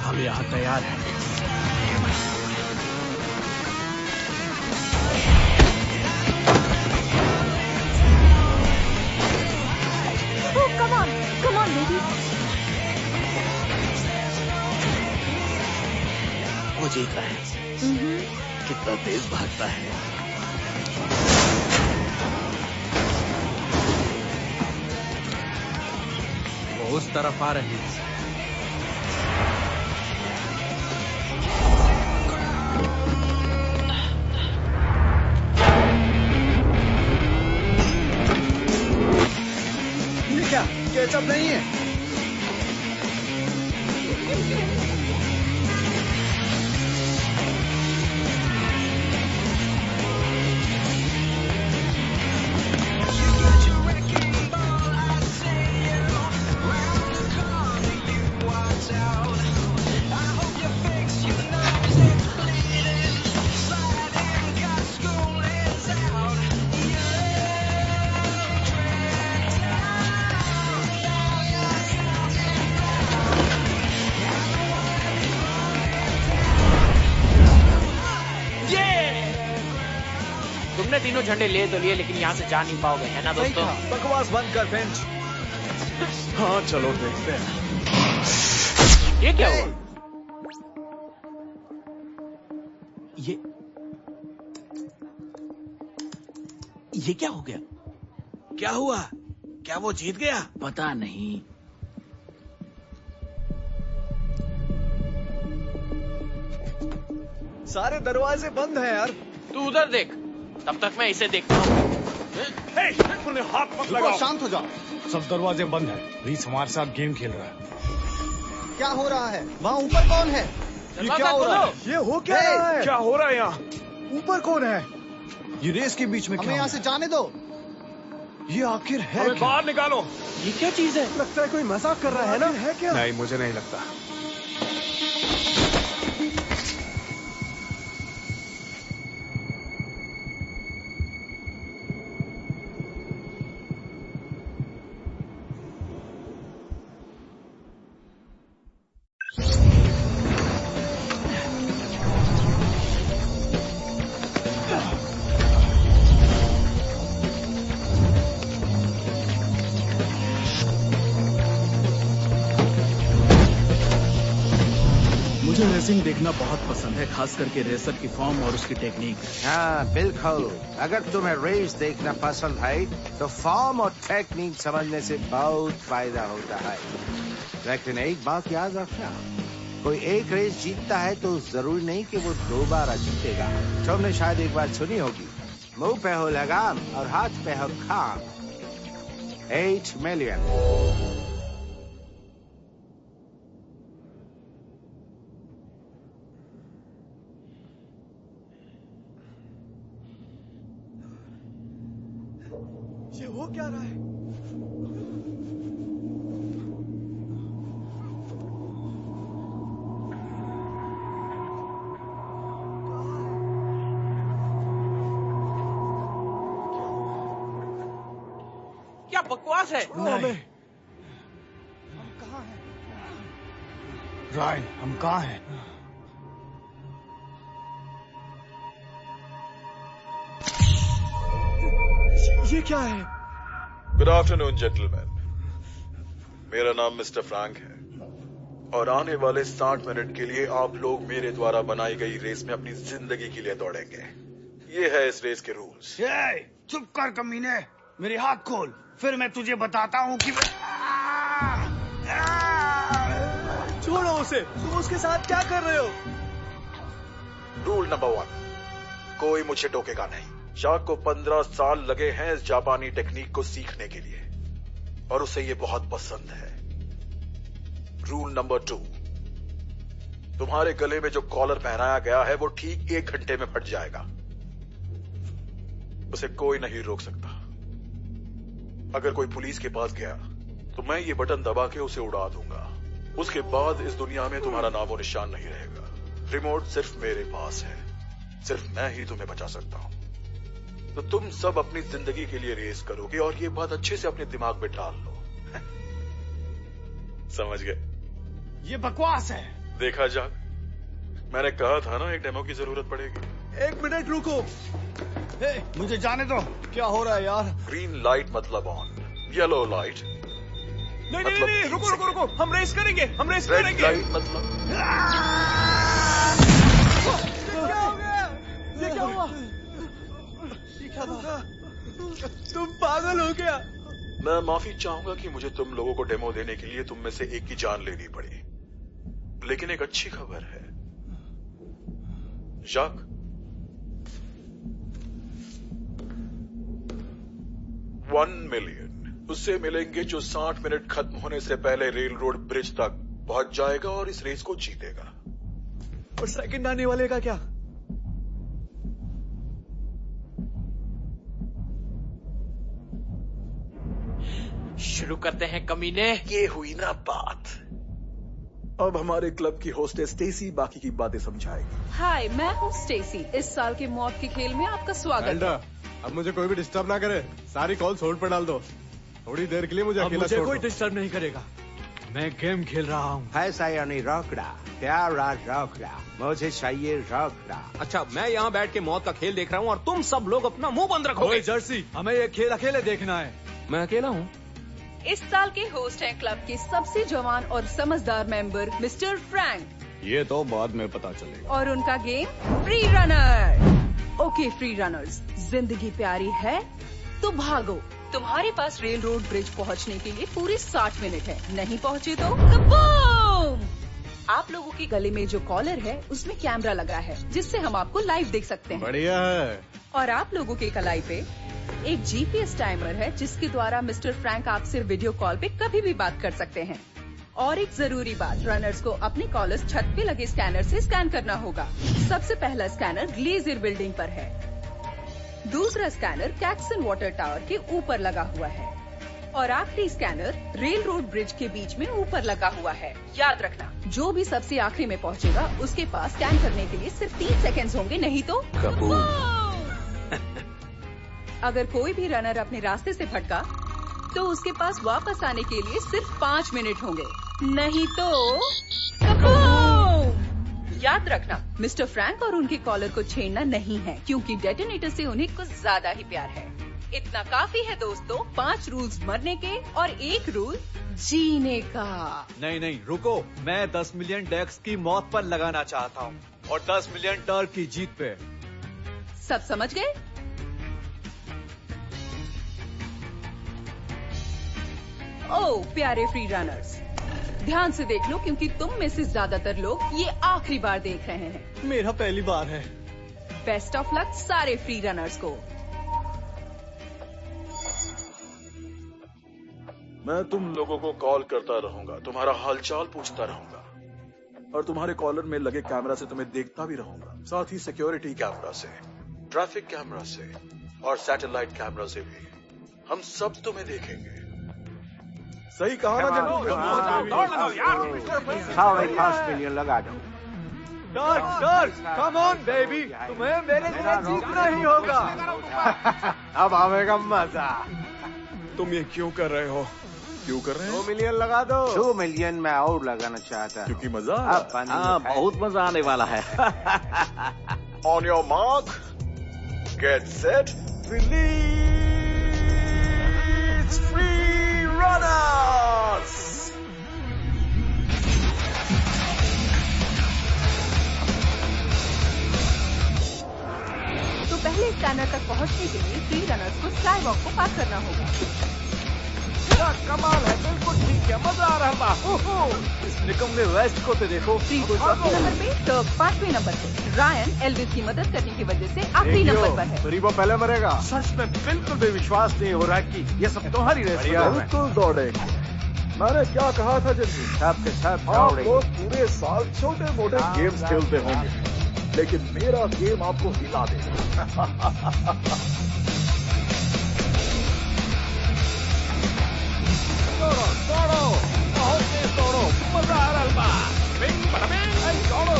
हम यहाँ तैयार हैं। Come on, baby. वो जीत रहा है। कितना तेज भागता है। वो उस तरफ आ रही है। ये क्या केचप नहीं है? तुमने तीनों झंडे ले तो लिए लेकिन यहाँ से जा नहीं पाओगे, है ना दोस्तों? बकवास बंद कर बेंच। हाँ चलो देखते हैं। ये क्या हुआ? ये क्या हो गया? क्या हुआ? क्या वो जीत गया? पता नहीं। सारे दरवाजे बंद हैं यार। तू उधर देख, तब तक मैं इसे देखता हूँ। हाथ मत लगाओ, शांत हो जाओ। सब दरवाजे बंद है। रीस हमारे साथ गेम खेल रहा है। क्या हो रहा है? वहाँ ऊपर कौन है? ये क्या हो रहा है? ये हो क्या रहा है? क्या हो रहा है यहाँ? ऊपर कौन है? ये रेस के बीच में हमें क्या यहाँ से जाने दो। ये आखिर है हमें बाहर निकालो। ये क्या चीज है? लगता है कोई मजाक कर रहा है ना? है क्या? नहीं, मुझे नहीं लगता। मुझे रेसिंग देखना बहुत पसंद है, खास करके रेसर की फॉर्म और उसकी टेक्निक। हाँ बिल्कुल, अगर तुम्हें रेस देखना पसंद है तो फॉर्म और टेक्निक समझने से बहुत फायदा होता है। लेकिन एक बात याद रखना, कोई एक रेस जीतता है तो जरूरी नहीं कि वो दोबारा जीतेगा। तुमने शायद एक बात सुनी होगी, मुंह पे हो लगाम और हाथ पे हो खाम। 8 मिलियन। ये हो क्या रहा है? क्या बकवास है? नहीं। हम कहाँ हैं? रायन, हम कहाँ हैं? ये क्या है? गुड आफ्टरनून जेंटलमैन, मेरा नाम मिस्टर फ्रैंक है और आने वाले 60 मिनट के लिए आप लोग मेरे द्वारा बनाई गई रेस में अपनी जिंदगी के लिए दौड़ेंगे। ये है इस रेस के रूल्स। चुप कर कमीने, मेरे हाथ खोल, फिर मैं तुझे बताता हूँ कि छोड़ो उसे, तुम उसके साथ क्या कर रहे हो? रूल नंबर 1, कोई मुझे टोकेगा नहीं। शाक को 15 साल लगे हैं इस जापानी टेक्निक को सीखने के लिए और उसे ये बहुत पसंद है। रूल नंबर 2, तुम्हारे गले में जो कॉलर पहनाया गया है वो ठीक 1 घंटे में फट जाएगा। उसे कोई नहीं रोक सकता। अगर कोई पुलिस के पास गया तो मैं ये बटन दबा के उसे उड़ा दूंगा। उसके बाद इस दुनिया में तुम्हारा नामो निशान नहीं रहेगा। रिमोट सिर्फ मेरे पास है, सिर्फ मैं ही तुम्हें बचा सकता हूं। तो तुम सब अपनी जिंदगी के लिए रेस करोगे और ये बात अच्छे से अपने दिमाग में डाल लो। समझ गए? ये बकवास है। देखा जाक, मैंने कहा था ना एक डेमो की जरूरत पड़ेगी। 1 मिनट रुको। मुझे जाने दो। क्या हो रहा है यार? ग्रीन लाइट मतलब ऑन, येलो लाइट नहीं, रुको, हम रेस करेंगे, रेड लाइट मतलब। ये क्या हुआ? तुम पागल हो गया? मैं माफी चाहूंगा कि मुझे तुम लोगों को डेमो देने के लिए तुम में से एक की जान लेनी पड़ी, लेकिन एक अच्छी खबर है जाक, $1 मिलियन उससे मिलेंगे जो 60 मिनट खत्म होने से पहले रेल रोड ब्रिज तक पहुंच जाएगा और इस रेस को जीतेगा। और सेकंड आने वाले का क्या? शुरू करते हैं कमीने। ये हुई ना बात। अब हमारे क्लब की होस्टेस स्टेसी बाकी की बातें समझाएगी। हाय, मैं हूँ स्टेसी। इस साल के मौत के खेल में आपका स्वागत है। अब मुझे कोई भी डिस्टर्ब ना करे, सारी कॉल होल्ड पर डाल दो। थोड़ी देर के लिए मुझे अकेला छोड़ दो। कोई डिस्टर्ब नहीं करेगा, मैं गेम खेल रहा हूँ। ऐसा यानी रोकड़ा, प्यारा रोकड़ा, मुझे चाहिए रोकड़ा। अच्छा, मैं यहाँ बैठ के मौत का खेल देख रहा हूँ और तुम सब लोग अपना मुंह बंद रखोगे। जर्सी, हमें ये खेल अकेले देखना है। मैं अकेला हूँ। इस साल के होस्ट हैं क्लब के सबसे जवान और समझदार मेंबर मिस्टर फ्रैंक। ये तो बाद में पता चलेगा। और उनका game free runner. Okay free runners, जिंदगी प्यारी है तो भागो। तुम्हारे पास रेल रोड ब्रिज पहुंचने के लिए पूरे 60 मिनट है। नहीं पहुंचे तो कबूम! आप लोगों के गले में जो कॉलर है उसमें कैमरा लगा है, जिससे हम आपको लाइव देख सकते हैं। बढ़िया है। और आप लोगों के कलाई पे एक जीपीएस टाइमर है, जिसके द्वारा मिस्टर फ्रैंक आपसे वीडियो कॉल पे कभी भी बात कर सकते हैं। और एक जरूरी बात, रनर्स को अपने कॉलर्स छत पे लगे स्कैनर से स्कैन करना होगा। सबसे पहला स्कैनर ग्लेजियर बिल्डिंग पर है। दूसरा स्कैनर कैक्सन वाटर टावर के ऊपर लगा हुआ है और आखिरी स्कैनर रेल रोड ब्रिज के बीच में ऊपर लगा हुआ है। याद रखना, जो भी सबसे आखिरी में पहुंचेगा उसके पास स्कैन करने के लिए सिर्फ 3 सेकंड्स होंगे, नहीं तो अगर कोई भी रनर अपने रास्ते से भटका तो उसके पास वापस आने के लिए सिर्फ 5 मिनट होंगे, नहीं तो याद रखना, मिस्टर फ्रैंक और उनके कॉलर को छेड़ना नहीं है क्योंकि डेटोनेटर से उन्हें कुछ ज्यादा ही प्यार है। इतना काफी है दोस्तों, 5 रूल्स मरने के और 1 रूल जीने का। नहीं रुको, मैं 10 मिलियन डेक्स की मौत पर लगाना चाहता हूँ और 10 मिलियन डर की जीत पे। सब समझ गए? ओह प्यारे फ्री रनर्स, ध्यान से देख लो क्योंकि तुम में से ज्यादातर लोग ये आखिरी बार देख रहे हैं। मेरा पहली बार है। बेस्ट ऑफ लक सारे फ्री रनर्स को। मैं तुम लोगों को कॉल करता रहूंगा, तुम्हारा हालचाल पूछता रहूंगा और तुम्हारे कॉलर में लगे कैमरा से तुम्हें देखता भी रहूंगा, साथ ही सिक्योरिटी कैमरा से, ट्रैफिक कैमरा से और सैटेलाइट कैमरा से भी। हम सब तुम्हें देखेंगे। सही कहा ना जब 5 मिलियन लगा दो। डर्क, कम ऑन बेबी, तुम्हें मेरे लिए जीतना ही होगा। अब आवेगा मजा। तुम ये क्यों कर रहे हो? 2 मिलियन लगा दो। 2 मिलियन मैं और लगाना चाहता हूँ क्योंकि मजा बहुत मजा आने वाला है। On your mark, get set, release free runners! तो पहले स्कैनर तक पहुंचने के लिए फ्री रनर्स को स्काई वॉक को पार करना होगा। कमाल है, बिल्कुल ठीक है, मजा आ रहा है। इस निकम्मे वेस्ट को तो देखो। फ्री को चौथे नंबर पे तो 5वें नंबर पे रायन एल्विस की मदद करने की वजह से आखिरी नंबर पर है। गरीबो पहले मरेगा। सच में बिल्कुल भी विश्वास नहीं हो रहा कि ये सब तुम्हारी रेस है। बिल्कुल दौड़ेंगे। मैंने क्या कहा था जल्दी? सब के सब आप लोग पूरे साल छोटे मोटे गेम्स खेलते होंगे, लेकिन मेरा गेम आपको हिला देगा। दौड़ो, बहुत तेज दौड़ो, मजा आ रहा है। बिंग बड़ा बिंग, दौड़ो,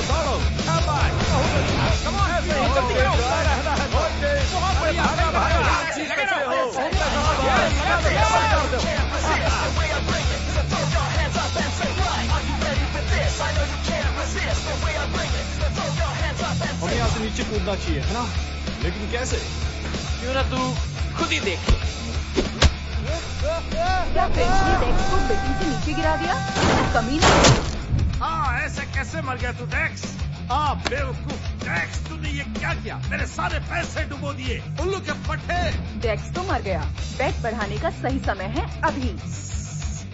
शाबाश, बहुत अच्छा, कम ऑन, जल्दी करो, बहुत तेज, बहुत बढ़िया, हमें यहाँ से नीचे कूदना चाहिए, है ना? लेकिन कैसे? क्यों ना तू खुद ही देख। क्या फ्रेंच ने डेक्स को बिल्डिंग से नीचे गिरा दिया? कमीना। हाँ, ऐसे कैसे मर गया तू डेक्स? हाँ बेवकूफ डेक्स, तूने ये क्या किया? मेरे सारे पैसे डुबो दिए, उल्लू के पट्टे। डेक्स तो मर गया, बेट बढ़ाने का सही समय है अभी।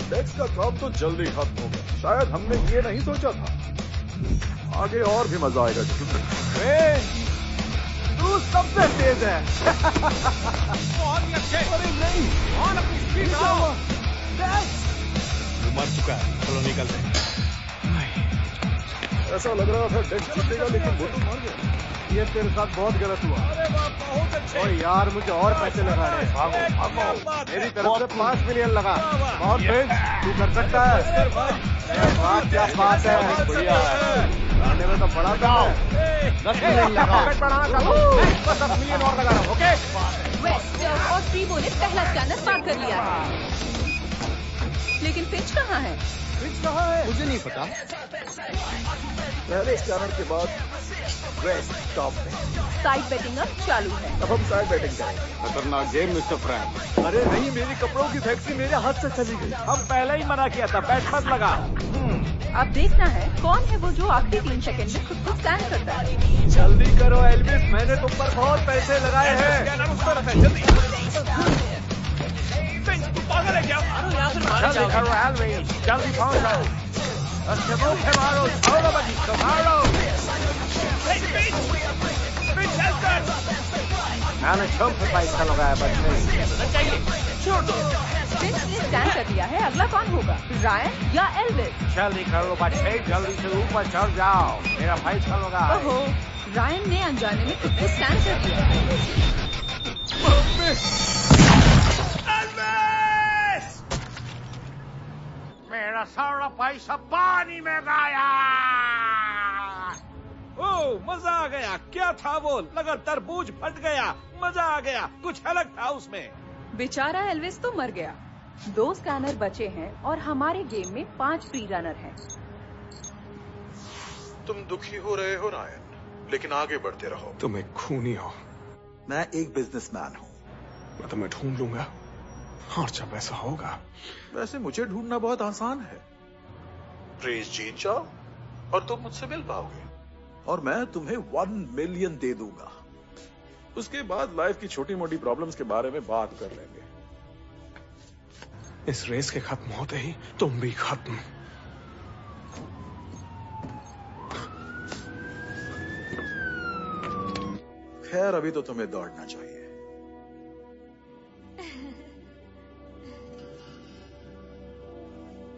डेक्स का काम तो जल्दी खत्म होगा, शायद हमने ये नहीं सोचा था। आगे और भी मजा आएगा। तू सबसे तेज है। बहुत ही अच्छे। अरे नहीं, और अपनी स्पीड आओ। वो मर चुका है, चलो निकलते हैं। ऐसा लग रहा था डेक्स जीतेगा, लेकिन वो तो मर गया। ये तेरे साथ बहुत गलत हुआ। अरे वाह, बहुत अच्छे। और यार मुझे और पैसे लगाने हैं। भागो। मेरी तरफ से 5 मिलियन लगा। बहुत तेज, तू कर सकता है। क्या बात है, बढ़िया है। आने में तो बड़ा था। 10 मिलियन लगा। बस 10 मिलियन और लगा रहा हूँ, ओके? वेस्ट और फ्रीबो ने पहला स्कैनर पार कर लिया है, लेकिन फिंच कहाँ है? मुझे नहीं पता। पहले स्कैनर के बाद वेस्ट टॉप में। साइड बेटिंग अब चालू है। अब हम साइड बैटिंग करेंगे। खतरनाक गेम मिस्टर फ्रैंक। अरे नहीं, मेरी कपड़ों की फैक्ट्री मेरे हाथ से चली गई। हम पहले ही मना किया था, बैट मत लगा। अब देखना है कौन है वो जो आखिरी 3 सेकंड में खुद को स्कैन करता है। जल्दी करो एल्विस, मैंने तुम पर बहुत पैसे लगाए हैं। जल्दी तू पागल है क्या? जल्दी करो एल्विस, जल्दी पहुंचो। अच्छे मुख्य मारो, छोड़ो बची, मारो। मैंने छम पे पैसा लगाया, बस नहीं। छोड़ दो। फिंच ने स्कैन कर दिया है, अगला कौन होगा? रायन या एल्विस? जल्दी करो बच्चे, जल्दी से ऊपर चढ़ जाओ, मेरा पैसा लगा। ओहो, रायन ने अनजाने में खुद को स्कैन कर दिया। मेरा सारा पैसा पानी में गया। ओह, मजा आ गया। क्या था वो? लगा तरबूज फट गया। मजा आ गया। कुछ अलग था उसमें। बेचारा एल्विस तो मर गया। 2 स्कैनर बचे हैं और हमारे गेम में 5 फ्री रनर हैं। तुम दुखी हो रहे हो रायन, लेकिन आगे बढ़ते रहो। तुम एक खूनी हो। मैं एक बिजनेसमैन हूँ। मैं तुम्हें ढूंढ लूंगा और जब ऐसा होगा। वैसे मुझे ढूंढना बहुत आसान है। रेस जीत जाओ और तुम मुझसे मिल पाओगे, और मैं तुम्हें 1 मिलियन दे दूंगा। उसके बाद लाइफ की छोटी मोटी प्रॉब्लम्स के बारे में बात कर लेंगे। इस रेस के खत्म होते ही तुम भी खत्म। खैर, अभी तो तुम्हें दौड़ना चाहिए।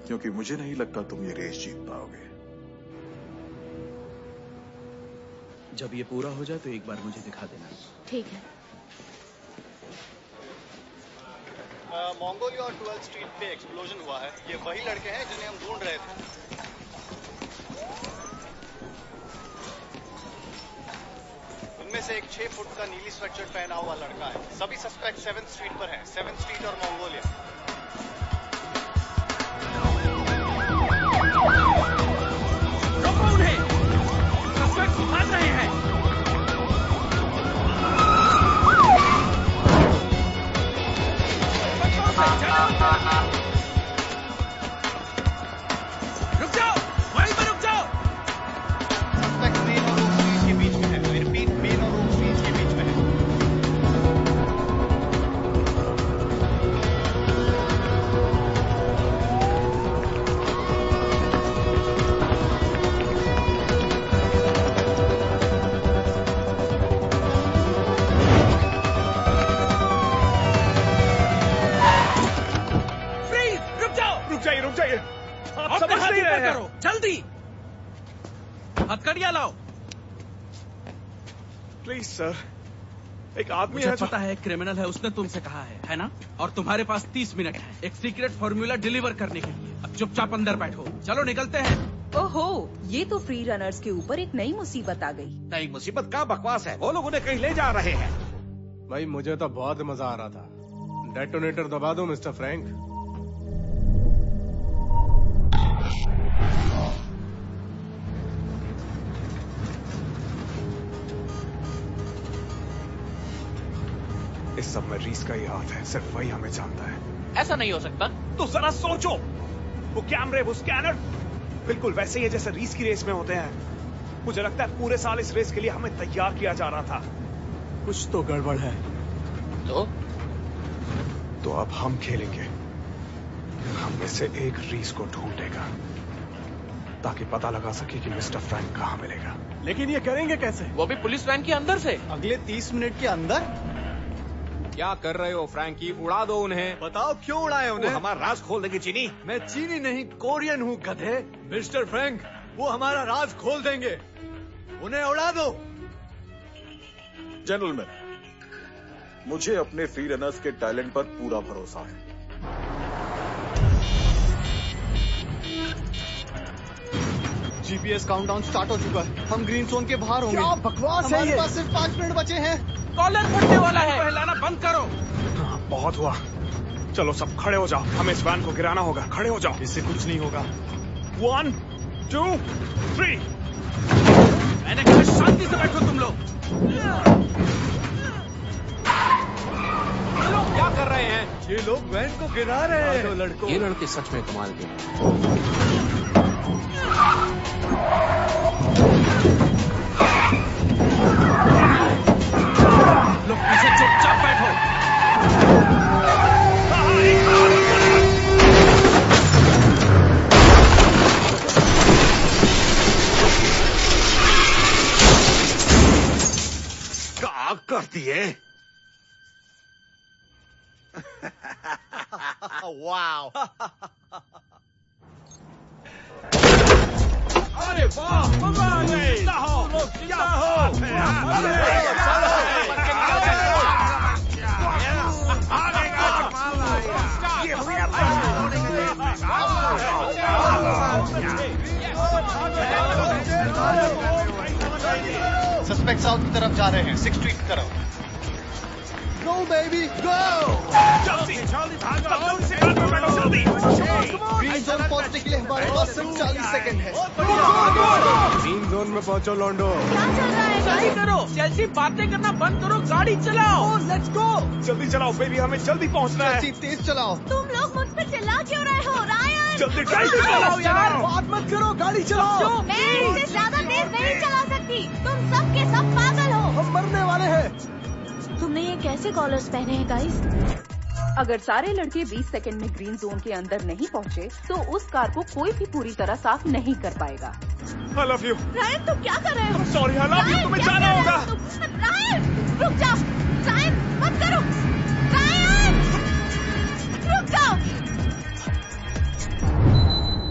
क्योंकि मुझे नहीं लगता तुम ये रेस जीत पाओगे। जब ये पूरा हो जाए तो एक बार मुझे दिखा देना। ठीक है। मंगोलिया और 12th स्ट्रीट पे एक्सप्लोजन हुआ है। ये वही लड़के हैं जिन्हें हम ढूंढ रहे थे। उनमें से एक 6 फुट का नीली स्वेटशर्ट पहना हुआ लड़का है। सभी सस्पेक्ट 7th स्ट्रीट पर हैं। 7th स्ट्रीट और मंगोलिया। रोको उन्हें! सस्पेक्ट भाग रहे हैं। रुक जाओ! वहीं पर रुक जाओ! सस्पेक्ट मेन और रोड स्ट्रीट के बीच में है। आई रिपीट, मेन और रोड स्ट्रीट के बीच में है। रुक जाइए। आप समझ नहीं रहे हैं। जल्दी हथकड़ियां लाओ। प्लीज सर, एक आदमी मुझे है पता है क्रिमिनल है, उसने तुमसे कहा है ना? और तुम्हारे पास 30 मिनट है एक सीक्रेट फॉर्मूला डिलीवर करने के लिए। अब चुपचाप अंदर बैठो। चलो निकलते हैं। ओहो, ये तो फ्री रनर्स के ऊपर एक नई मुसीबत आ गई। नई मुसीबत का बकवास है। वो लोग उन्हें कहीं ले जा रहे हैं। भाई मुझे तो बहुत मजा आ रहा था। डेटोनेटर दबा दो मिस्टर फ्रैंक। इस सब में रीस का ही हाथ है। सिर्फ वही हमें जानता है। ऐसा नहीं हो सकता। तो जरा सोचो, वो कैमरे, वो स्कैनर बिल्कुल वैसे ही है जैसे रीस की रेस में होते हैं। मुझे लगता है पूरे साल इस रेस के लिए हमें तैयार किया जा रहा था। कुछ तो गड़बड़ है। तो अब हम खेलेंगे। हम में से एक रीस को ढूंढेगा ताकि पता लगा सके कि मिस्टर फ्रैंक कहाँ मिलेगा। लेकिन ये करेंगे कैसे? वो भी पुलिस वैन के अंदर से। अगले 30 मिनट के अंदर? क्या कर रहे हो फ्रैंकी? उड़ा दो उन्हें। बताओ क्यों उड़ाए उन्हें? वो हमारा राज खोल देंगे चीनी। मैं चीनी नहीं, कोरियन हूँ गधे। मिस्टर फ्रैंक, वो हमारा राज खोल देंगे। उन्हें उड़ा दो। जेंटलमैन, मुझे अपने फ्री रनर्स के टैलेंट पर पूरा भरोसा है। जीपीएस काउंटडाउन स्टार्ट हो चुका है। हम ग्रीन जोन के बाहर होंगे। क्या बकवास है ये? हमारे पास सिर्फ 5 मिनट बचे हैं। कॉलर फटने वाला है। हिलाना बंद करो। हाँ, बहुत हुआ। चलो सब खड़े हो जाओ। हमें इस वैन को गिराना होगा। खड़े हो जाओ। इससे कुछ नहीं होगा। 1 2 3। मैंने कहा शांति से बैठो तुम लोग। क्या कर रहे हैं? ये लोग वैन को गिरा रहे हैं। लड़कों, ये लड़के सच में कमाल के। लोग पीछे चुपचाप बैठो। क्या कर दिए? वाओ। अरे वाह, मजा आ गई। जिंदा हो, जिंदा हो। सस्पेक्ट साउथ की तरफ जा रहे हैं, 6 स्ट्रीट की तरफ। Go baby, go! जल्दी भागो, जल्दी। ग्रीन जोन पहुंचने के लिए हमारे पास सिर्फ 40 सेकंड है। ग्रीन जोन में पहुंचो लॉन्डो। क्या चल रहा है? गाड़ी करो, चेल्सी बातें करना बंद करो, गाड़ी चलाओ। Let's go. जल्दी चलाओ बेबी, हमें जल्दी पहुंचना है। चेल्सी तेज चलाओ। तुम लोग मुझ पे चिल्ला क्यों रहे हो रायन? जल्दी ड्राइव चलाओ यार। बात मत करो, गाड़ी चलाओ। मैं इससे ज्यादा तेज नहीं चला सकती। तुम सब के सब पागल हो। हम मरने वाले हैं। तुमने ये कैसे कॉलर्स पहने हैं गाइस? अगर सारे लड़के 20 सेकंड में ग्रीन जोन के अंदर नहीं पहुंचे, तो उस कार को कोई भी पूरी तरह साफ नहीं कर पाएगा। I love you. रायन तुम क्या कर रहे हो? Sorry, I love you. तुम्हें जाना होगा। रायन रुक जाओ। रायन मत करो। रायन रुक जाओ।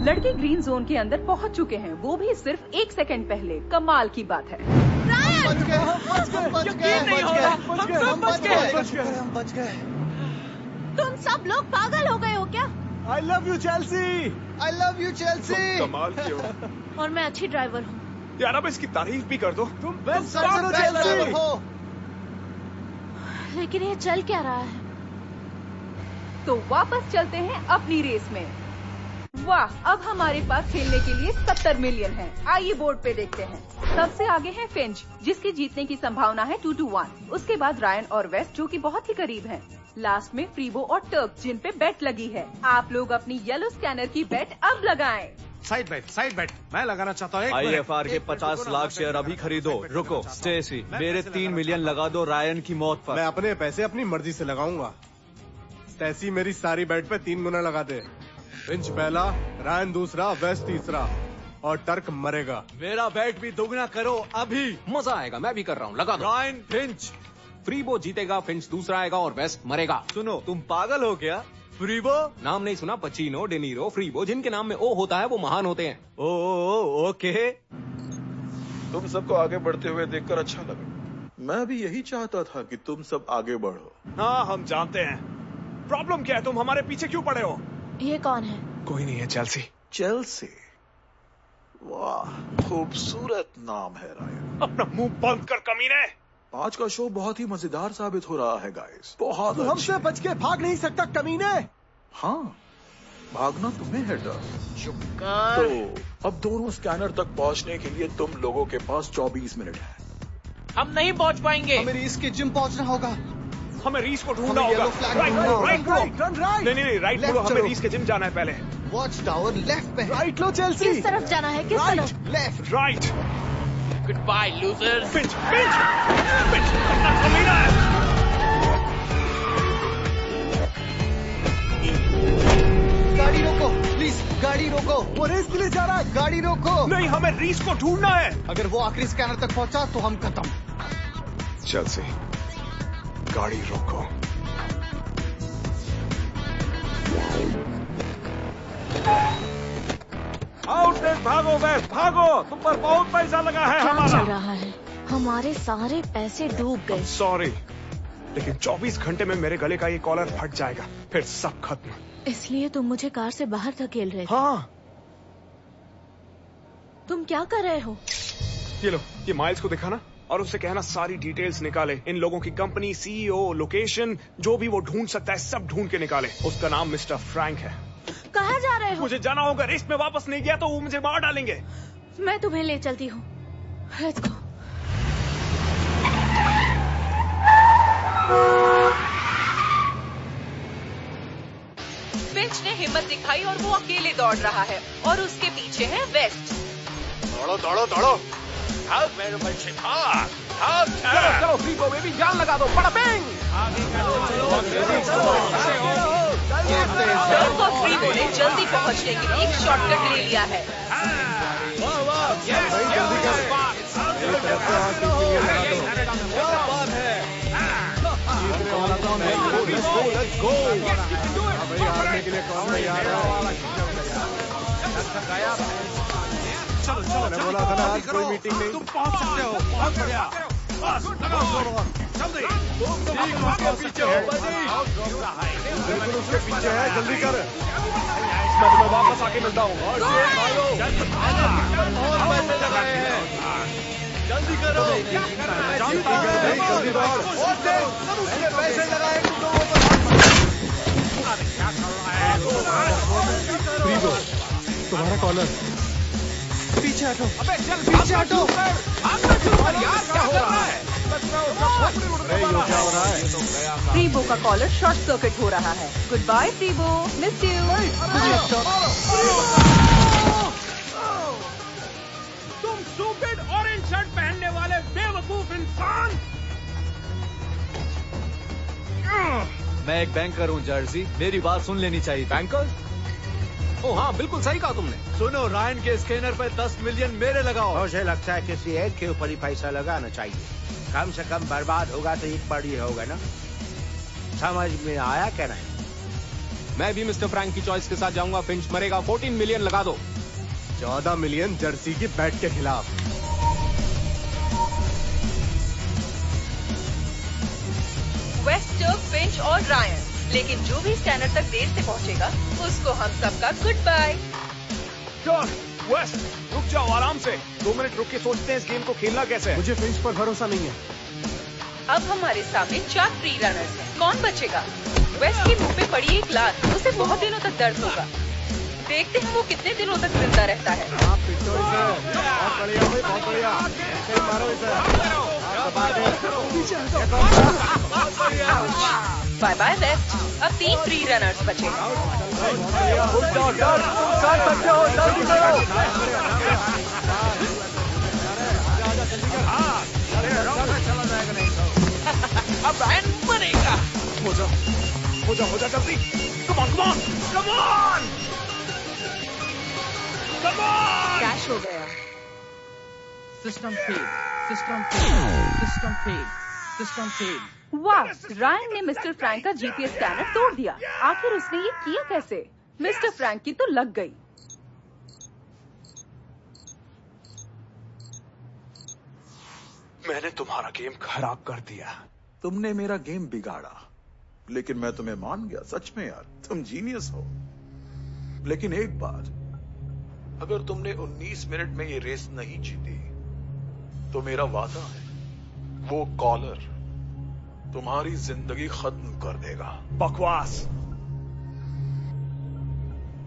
लड़के ग्रीन जोन के अंदर पहुंच चुके हैं, वो भी सिर्फ 1 सेकंड पहले। कमाल की बात है। बच गए, हम बच गए। तुम सब लोग पागल हो गए हो क्या? I love you Chelsea. I love you Chelsea. कमाल की हो। और मैं अच्छी ड्राइवर हूँ। यार अब इसकी तारीफ भी कर दो। तुम बेस्ट ड्राइवर हो। लेकिन ये चल क्या रहा है? तो वापस चलते हैं अपनी रेस में। वाह, अब हमारे पास खेलने के लिए 70 मिलियन है। आइए बोर्ड पे देखते हैं। सबसे आगे है फिंच, जिसकी जीतने की संभावना है 2-1। उसके बाद रायन और वेस्ट, जो कि बहुत ही करीब हैं। लास्ट में फ्रीबो और टर्क, जिन पे बेट लगी है। आप लोग अपनी येलो स्कैनर की बेट अब लगाएं। साइड बेट मैं लगाना चाहता हूँ। IFR के 50 लाख शेयर अभी खरीदो। रुको स्टेसी, मेरे 3 मिलियन लगा दो रायन की मौत पर। मैं अपने पैसे अपनी मर्जी से लगाऊंगा। स्टेसी मेरी सारी बेट पे 3 गुना लगा दे। फिंच पहला, रायन दूसरा, वेस्ट तीसरा और टर्क मरेगा। मेरा बेट भी दोगुना करो अभी। मजा आएगा, मैं भी कर रहा हूँ, लगा दो। Ryan Finch. फ्रीबो जीतेगा, फिंच दूसरा आएगा और वेस्ट मरेगा। सुनो, तुम पागल हो क्या? फ्रीबो नाम नहीं सुना? पचीनो, डेनीरो, फ्रीबो, जिनके नाम में ओ होता है वो महान होते हैं। ओ ओके। तुम सबको आगे बढ़ते हुए देखकर अच्छा लगा। मैं भी यही चाहता था कि तुम सब आगे बढ़ो। हाँ हम जानते हैं। प्रॉब्लम क्या है? तुम हमारे पीछे क्यों पड़े हो? ये कौन है? कोई नहीं है चेल्सी। चेल्सी, वाह खूबसूरत नाम है रायन। अपना मुंह बंद कर कमीने। आज का शो बहुत ही मजेदार साबित हो रहा है गाइस। बहुत तू हमसे बच के भाग नहीं सकता कमीने। हाँ, भागना तुम्हें है डर। चुप कर। तो अब दोनों स्कैनर तक पहुंचने के लिए तुम लोगों के पास 24 मिनट है। हम नहीं पहुंच पाएंगे। हमें रीस के जिम पहुंचना होगा। हमें रीस को ढूंढना होगा। राइट, नहीं राइट मुड़ो, हमें रीस के जिम जाना है पहले। वॉच टावर लेफ्ट पे। राइट लो चेल्सी। किस तरफ जाना है? किस तरफ? Left. Right. Good bye losers. Finch अपना कमीना है। गाड़ी रोको प्लीज, गाड़ी रोको। वो रेस के लिए जा रहा है, गाड़ी रोको। नहीं, हमें रीस को ढूंढना है। अगर वो आखिरी स्कैनर तक पहुंचा तो हम खत्म। चेल्सी, गाड़ी रोको। आउटलेट भागो वेस्ट, भागो। तुम पर बहुत पैसा लगा है क्या हमारा। चल रहा है? हमारे सारे पैसे डूब गए। सॉरी, लेकिन 24 घंटे में मेरे गले का ये कॉलर फट जाएगा, फिर सब खत्म। इसलिए तुम मुझे कार से बाहर धकेल रहे थे? हाँ। तुम क्या कर रहे हो? ये लो, ये माइल्स को दिखाना और उससे कहना सारी डिटेल्स निकाले। इन लोगों की कंपनी, CEO, लोकेशन, जो भी वो ढूंढ सकता है सब ढूंढ के निकाले। उसका नाम मिस्टर फ्रैंक है। कहाँ जा रहे हो? मुझे जाना होगा। रेस में वापस नहीं गया तो वो मुझे मार डालेंगे। मैं तुम्हें ले चलती हूँ। Let's go. फिंच ने हिम्मत दिखाई और वो अकेले दौड़ रहा है और उसके पीछे है वेस्ट। दौड़ो दौड़ो दौड़ो, भाग मेरे बच्चे, भाग भाग। चलो फ्रीबो बेबी, जान लगा दो। बड़ा बैंग। टर्क और फ्रीबो ने जल्दी पहुंचने के लिए एक शॉर्टकट ले लिया है। हारने के लिए कौन नहीं आ रहा है? चलो मैंने बोला था ना आज कोई मीटिंग नहीं। तुम पहुंच सकते हो। बहुत बढ़िया। बस लगाओ। जल्दी। पीछे हो बड़ी। बिल्कुल उसके पीछे है, जल्दी कर। मैं तुम्हें वापस आके मिलता हूँ। और पैसे लगाए हैं, जल्दी करो। जल्दी दौड़। मैंने पैसे लगाए तुम्हारा कॉलर। पीछे हटो। अबे चल पीछे हटो। भागना शुरू कर यार, क्या हो रहा है? क्या हो रहा है? फ्रीबो का कॉलर शॉर्ट सर्किट हो रहा है। Goodbye Freebo, miss you. तुम स्टूपिड ऑरेंज शर्ट पहनने वाले बेवकूफ इंसान। मैं एक बैंकर हूँ जर्सी, मेरी बात सुन लेनी चाहिए। बैंकर? ओ हाँ, बिल्कुल सही कहा तुमने। सुनो, रायन के स्कैनर पे 10 मिलियन मेरे लगाओ। मुझे लगता है किसी एक के ऊपर ही पैसा लगाना चाहिए। कम से कम बर्बाद होगा तो एक पर ही होगा ना। समझ में आया क्या? नहीं, मैं भी मिस्टर फ्रैंक की चॉइस के साथ जाऊंगा। फिंच मरेगा। 14 मिलियन लगा दो। 14 मिलियन जर्सी की बैट के खिलाफ। वेस्टर, फिंच और रायन, लेकिन जो भी स्कैनर तक देर से पहुंचेगा उसको हम सबका गुड बाय। जॉन, वेस्ट, रुक जाओ आराम से। 2 मिनट रुक के सोचते हैं इस गेम को खेलना कैसे है। मुझे फिंच पर भरोसा नहीं है। अब हमारे सामने 4 फ्री रनर्स हैं। कौन बचेगा? वेस्ट के मुंह पे पड़ी एक लात, उसे बहुत दिनों तक दर्द होगा। देखते हैं वो कितने दिनों तक जिंदा रहता है। बहुत बढ़िया भाई, बहुत बढ़िया। मारो इसे। Bye bye west. अब 3 फ्री रनर्स बचे हैं। अब रायन मरेगा। हो जा जल्दी। Come on come on come on come on. Crash हो गया। System fail, system fail, system fail, system fail. वाह, रायन ने मिस्टर फ्रैंक का जीपीएस स्कैनर तोड़ दिया। आखिर उसने ये किया कैसे? मिस्टर फ्रैंक की तो लग गई। मैंने तुम्हारा गेम खराब कर दिया। तुमने मेरा गेम बिगाड़ा, लेकिन मैं तुम्हें मान गया। सच में यार, तुम जीनियस हो। लेकिन एक बात, अगर तुमने 19 मिनट में ये रेस नहीं जीती तो मेरा वादा है वो कॉलर तुम्हारी जिंदगी खत्म कर देगा। बकवास।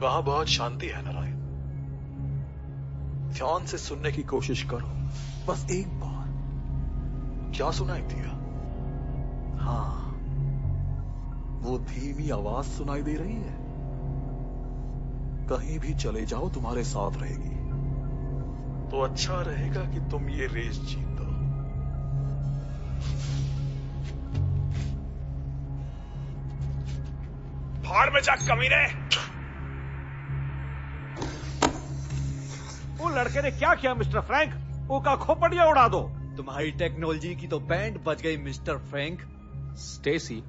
वहां बहुत शांति है नारायण। ध्यान से सुनने की कोशिश करो। बस एक बार। क्या सुनाई दिया? हाँ, वो धीमी आवाज सुनाई दे रही है। कहीं भी चले जाओ, तुम्हारे साथ रहेगी। तो अच्छा रहेगा कि तुम ये रेस जीत दो। भाड़ में जा कमीने। वो लड़के ने क्या किया मिस्टर फ्रैंक? वो का खोपड़िया उड़ा दो। तुम्हारी टेक्नोलॉजी की तो बैंड बज गई मिस्टर फ्रैंक। स्टेसी,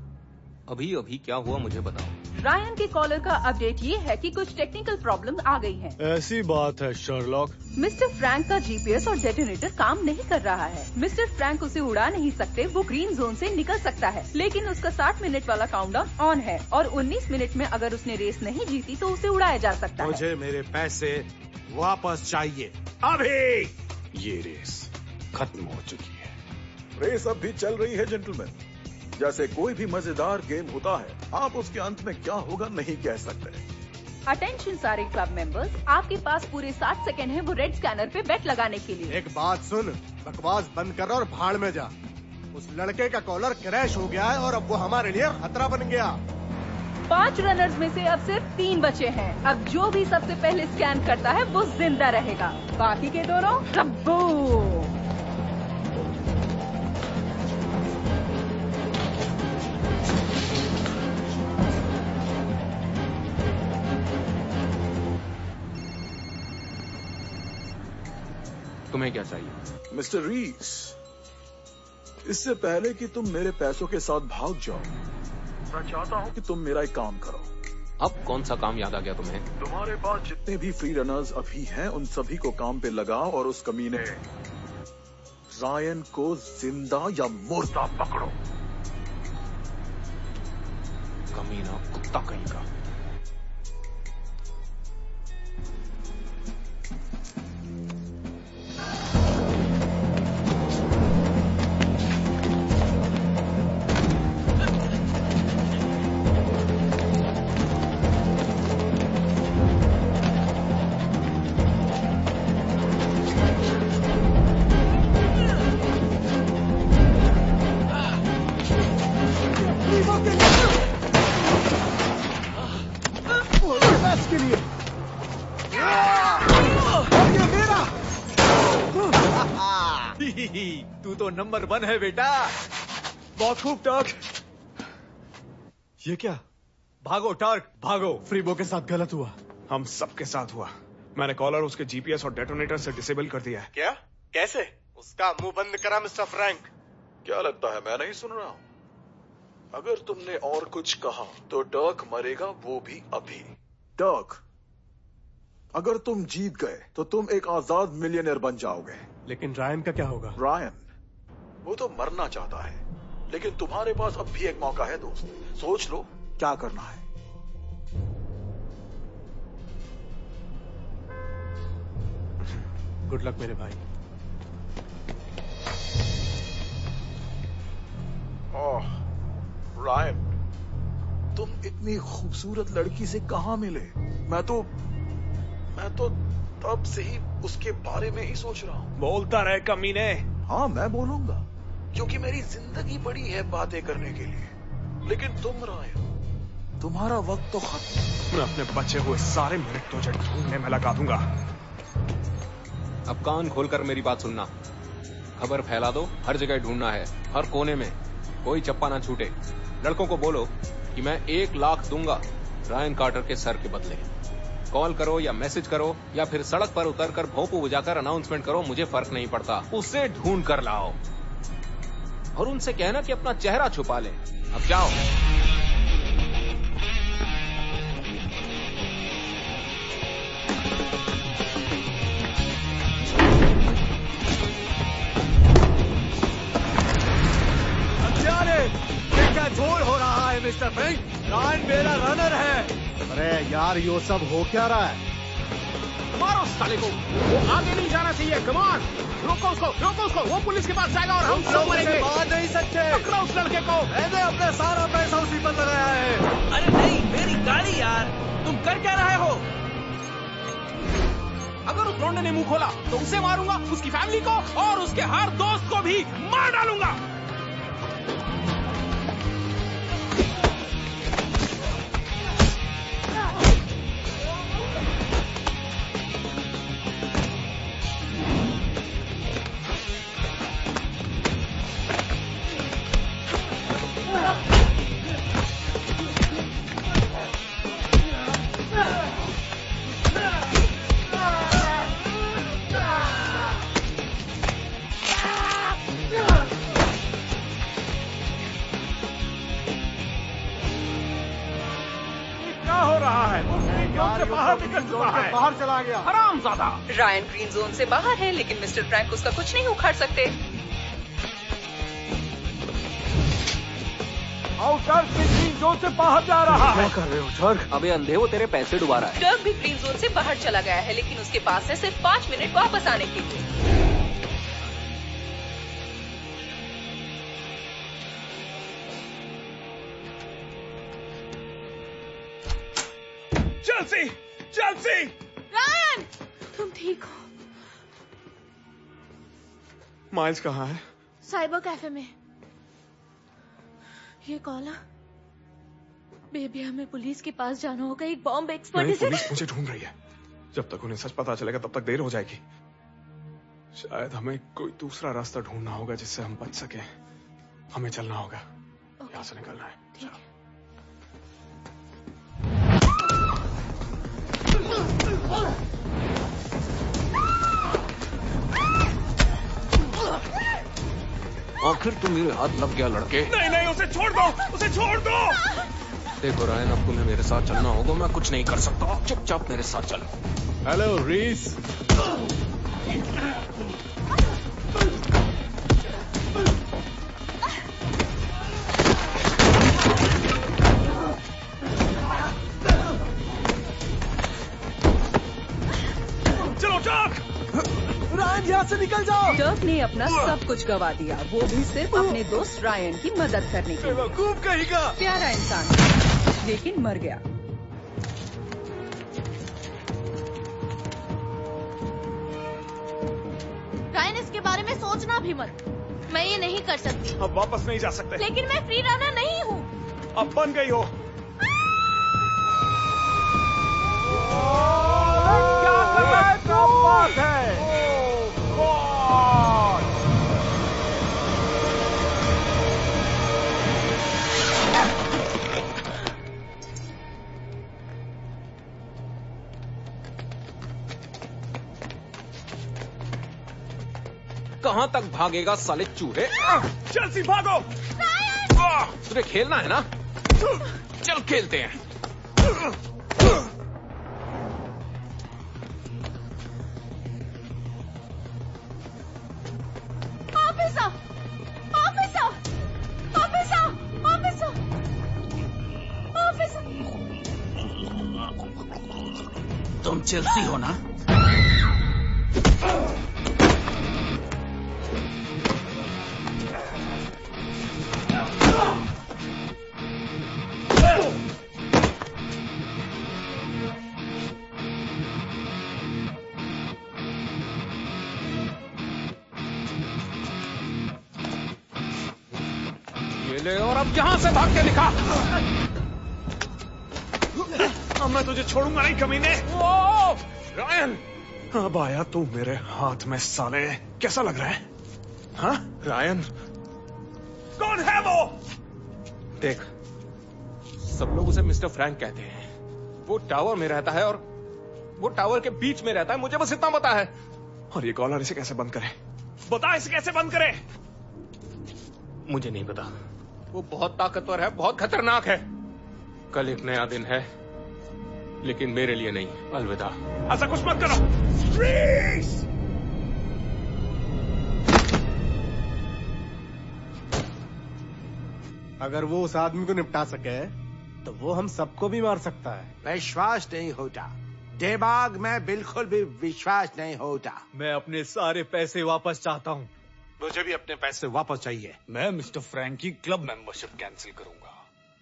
अभी अभी क्या हुआ मुझे बताओ। रायन के कॉलर का अपडेट ये है कि कुछ टेक्निकल प्रॉब्लम आ गई हैं। ऐसी बात है शर्लॉक। मिस्टर फ्रैंक का जीपीएस और डेटोनेटर काम नहीं कर रहा है। मिस्टर फ्रैंक उसे उड़ा नहीं सकते। वो ग्रीन जोन से निकल सकता है, लेकिन उसका 60 मिनट वाला काउंटडाउन ऑन है और 19 मिनट में अगर उसने रेस नहीं जीती तो उसे उड़ाया जा सकता है। मुझे मेरे पैसे वापस चाहिए अभी। ये रेस खत्म हो चुकी है। रेस अब भी चल रही है जेंटलमैन। जैसे कोई भी मजेदार गेम होता है, आप उसके अंत में क्या होगा नहीं कह सकते। अटेंशन सारे क्लब मेंबर्स, आपके पास पूरे 60 सेकंड है वो रेड स्कैनर पे बेट लगाने के लिए। एक बात सुन, बकवास बंद कर और भाड़ में जा। उस लड़के का कॉलर क्रैश हो गया है और अब वो हमारे लिए खतरा बन गया। 5 रनर्स में से अब सिर्फ 3 बचे हैं। अब जो भी सबसे पहले स्कैन करता है वो जिंदा रहेगा। बाकी के दोनों कब्बू। तुम्हें क्या चाहिए? मिस्टर रीस, इससे पहले कि तुम मेरे पैसों के साथ भाग जाओ, मैं चाहता हूं कि तुम मेरा एक काम करो। अब कौन सा काम याद आ गया तुम्हें? तुम्हारे पास जितने भी फ्री रनर्स अभी हैं, उन सभी को काम पे लगाओ और उस कमीने रायन को जिंदा या मुर्दा पकड़ो। कमीना कुत्ता कहीं का। तू तो नंबर 1 है बेटा। बहुत खूब टर्क। ये क्या? भागो टर्क भागो। फ्रीबो के साथ गलत हुआ। हम सबके साथ हुआ। मैंने कॉलर उसके जीपीएस और डेटोनेटर से डिसेबल कर दिया है। क्या? कैसे? उसका मुंह बंद करा मिस्टर फ्रैंक। क्या लगता है मैं नहीं सुन रहा हूँ? अगर तुमने और कुछ कहा तो डर्क मरेगा, वो भी अभी। डर्क, अगर तुम जीत गए तो तुम एक आजाद मिलियनेयर बन जाओगे। लेकिन रायन का क्या होगा? रायन, वो तो मरना चाहता है, लेकिन तुम्हारे पास अब भी एक मौका है दोस्त। सोच लो क्या करना है। गुड लक मेरे भाई। ओह रायन, तुम इतनी खूबसूरत लड़की से कहां मिले? मैं तो तब से ही उसके बारे में ही सोच रहा हूँ। बोलता रहे कमीने। हाँ मैं बोलूंगा, क्योंकि मेरी जिंदगी पड़ी है बातें करने के लिए। लेकिन तुम रायन, तुम्हारा वक्त तो खत्म। मैं अपने बचे हुए सारे मिनट तुझे ढूंढने में लगा दूंगा। अब कान खोलकर मेरी बात सुनना। खबर फैला दो, हर जगह ढूंढना है, हर कोने में, कोई चप्पा ना छूटे। लड़कों को बोलो कि मैं 1 लाख दूंगा रायन कार्टर के सर के बदले। कॉल करो या मैसेज करो या फिर सड़क पर उतरकर भोंपू बजाकर अनाउंसमेंट करो, मुझे फर्क नहीं पड़ता। उसे ढूंढ कर लाओ और उनसे कहना कि अपना चेहरा छुपा ले। अब जाओ। क्या झोल हो रहा है मिस्टर फ्रैंक? रायन मेरा रनर है। अरे यार ये सब हो क्या रहा है? मारो साले को, वो आगे नहीं जाना चाहिए। कम ऑन, रोको उसको, वो पुलिस के पास जाएगा और हम सब मरेंगे। मार नहीं सकते। पकड़ो उस लड़के को। मैंने अपना सारा पैसा उसी पर लगाया है। अरे नहीं, मेरी गाड़ी यार। तुम कर क्या रहे हो? अगर उस लौंडे ने मुंह खोला तो उसे मारूंगा, उसकी फैमिली को और उसके हर दोस्त को भी मार डालूंगा। बाहर चला गया। हरामजादा। रायन ग्रीन जोन से बाहर है, लेकिन मिस्टर फ्रैंक उसका कुछ नहीं उखाड़ सकते। आउटर ग्रीन जोन से बाहर जा रहा है। क्या कर रहे हो टर्क? अबे अंधे, वो तेरे पैसे डुबा रहा है। टर्क भी ग्रीन जोन से बाहर चला गया है, लेकिन उसके पास है सिर्फ 5 मिनट वापस आने के लिए। चेल्सी! रायन, तुम ठीक हो? माइल्स कहाँ है? साइबर कैफे में। ये कॉल है। बेबी, हमें पुलिस के पास जाना होगा। एक बॉम्ब एक्सपर्ट नहीं, पुलिस मुझे ढूंढ रही है। जब तक उन्हें सच पता चलेगा तब तक देर हो जाएगी। शायद हमें कोई दूसरा रास्ता ढूंढना होगा जिससे हम बच सके। हमें चलना होगा। यहाँ से निकलना है। ठीक है। आखिर तुम मेरे हाथ लग गया लड़के। नहीं, उसे छोड़ दो। देखो रायन, अब तुम्हें मेरे साथ चलना होगा। मैं कुछ नहीं कर सकता, चुपचाप मेरे साथ चलो। हेलो रीस। से निकल जाओ। टर्क ने अपना सब कुछ गवा दिया, वो भी सिर्फ अपने दोस्त रायन की मदद करने के लिए। खूब कहेगा। प्यारा इंसान, लेकिन मर गया। रायन, इसके बारे में सोचना भी मत। मैं ये नहीं कर सकती। अब वापस नहीं जा सकते। लेकिन मैं फ्री रनर नहीं हूँ। अब बन गई हो। क्या कर रहा है? क्या बात है? कहां तक भागेगा साले चूहे? चेल्सी भागो। तुझे खेलना है ना? चल खेलते हैं। तुम चेल्सी हो ना? ये ले, और अब यहां से भाग के दिखा। अब मैं तुझे छोड़ूंगा नहीं कमीने। रायन, अब आया तू मेरे हाथ में साले। कैसा लग रहा है? हाँ रायन? कौन है वो? देख, सब लोग उसे मिस्टर फ्रैंक कहते हैं। वो टावर में रहता है और वो टावर के बीच में रहता है। मुझे बस इतना पता है। और ये कॉलर इसे कैसे बंद करे? बता, इसे कैसे बंद करे? मुझे नहीं पता। वो बहुत ताकतवर है, बहुत खतरनाक है। कल एक नया दिन है, लेकिन मेरे लिए नहीं। अलविदा। ऐसा कुछ मत करो। फ्रीज! अगर वो उस आदमी को निपटा सके तो वो हम सबको भी मार सकता है। विश्वास नहीं होता, दिमाग में बिल्कुल भी विश्वास नहीं होता। मैं अपने सारे पैसे वापस चाहता हूँ। मुझे भी अपने पैसे वापस चाहिए। मैं मिस्टर फ्रैंक की क्लब मेंबरशिप कैंसिल करूंगा।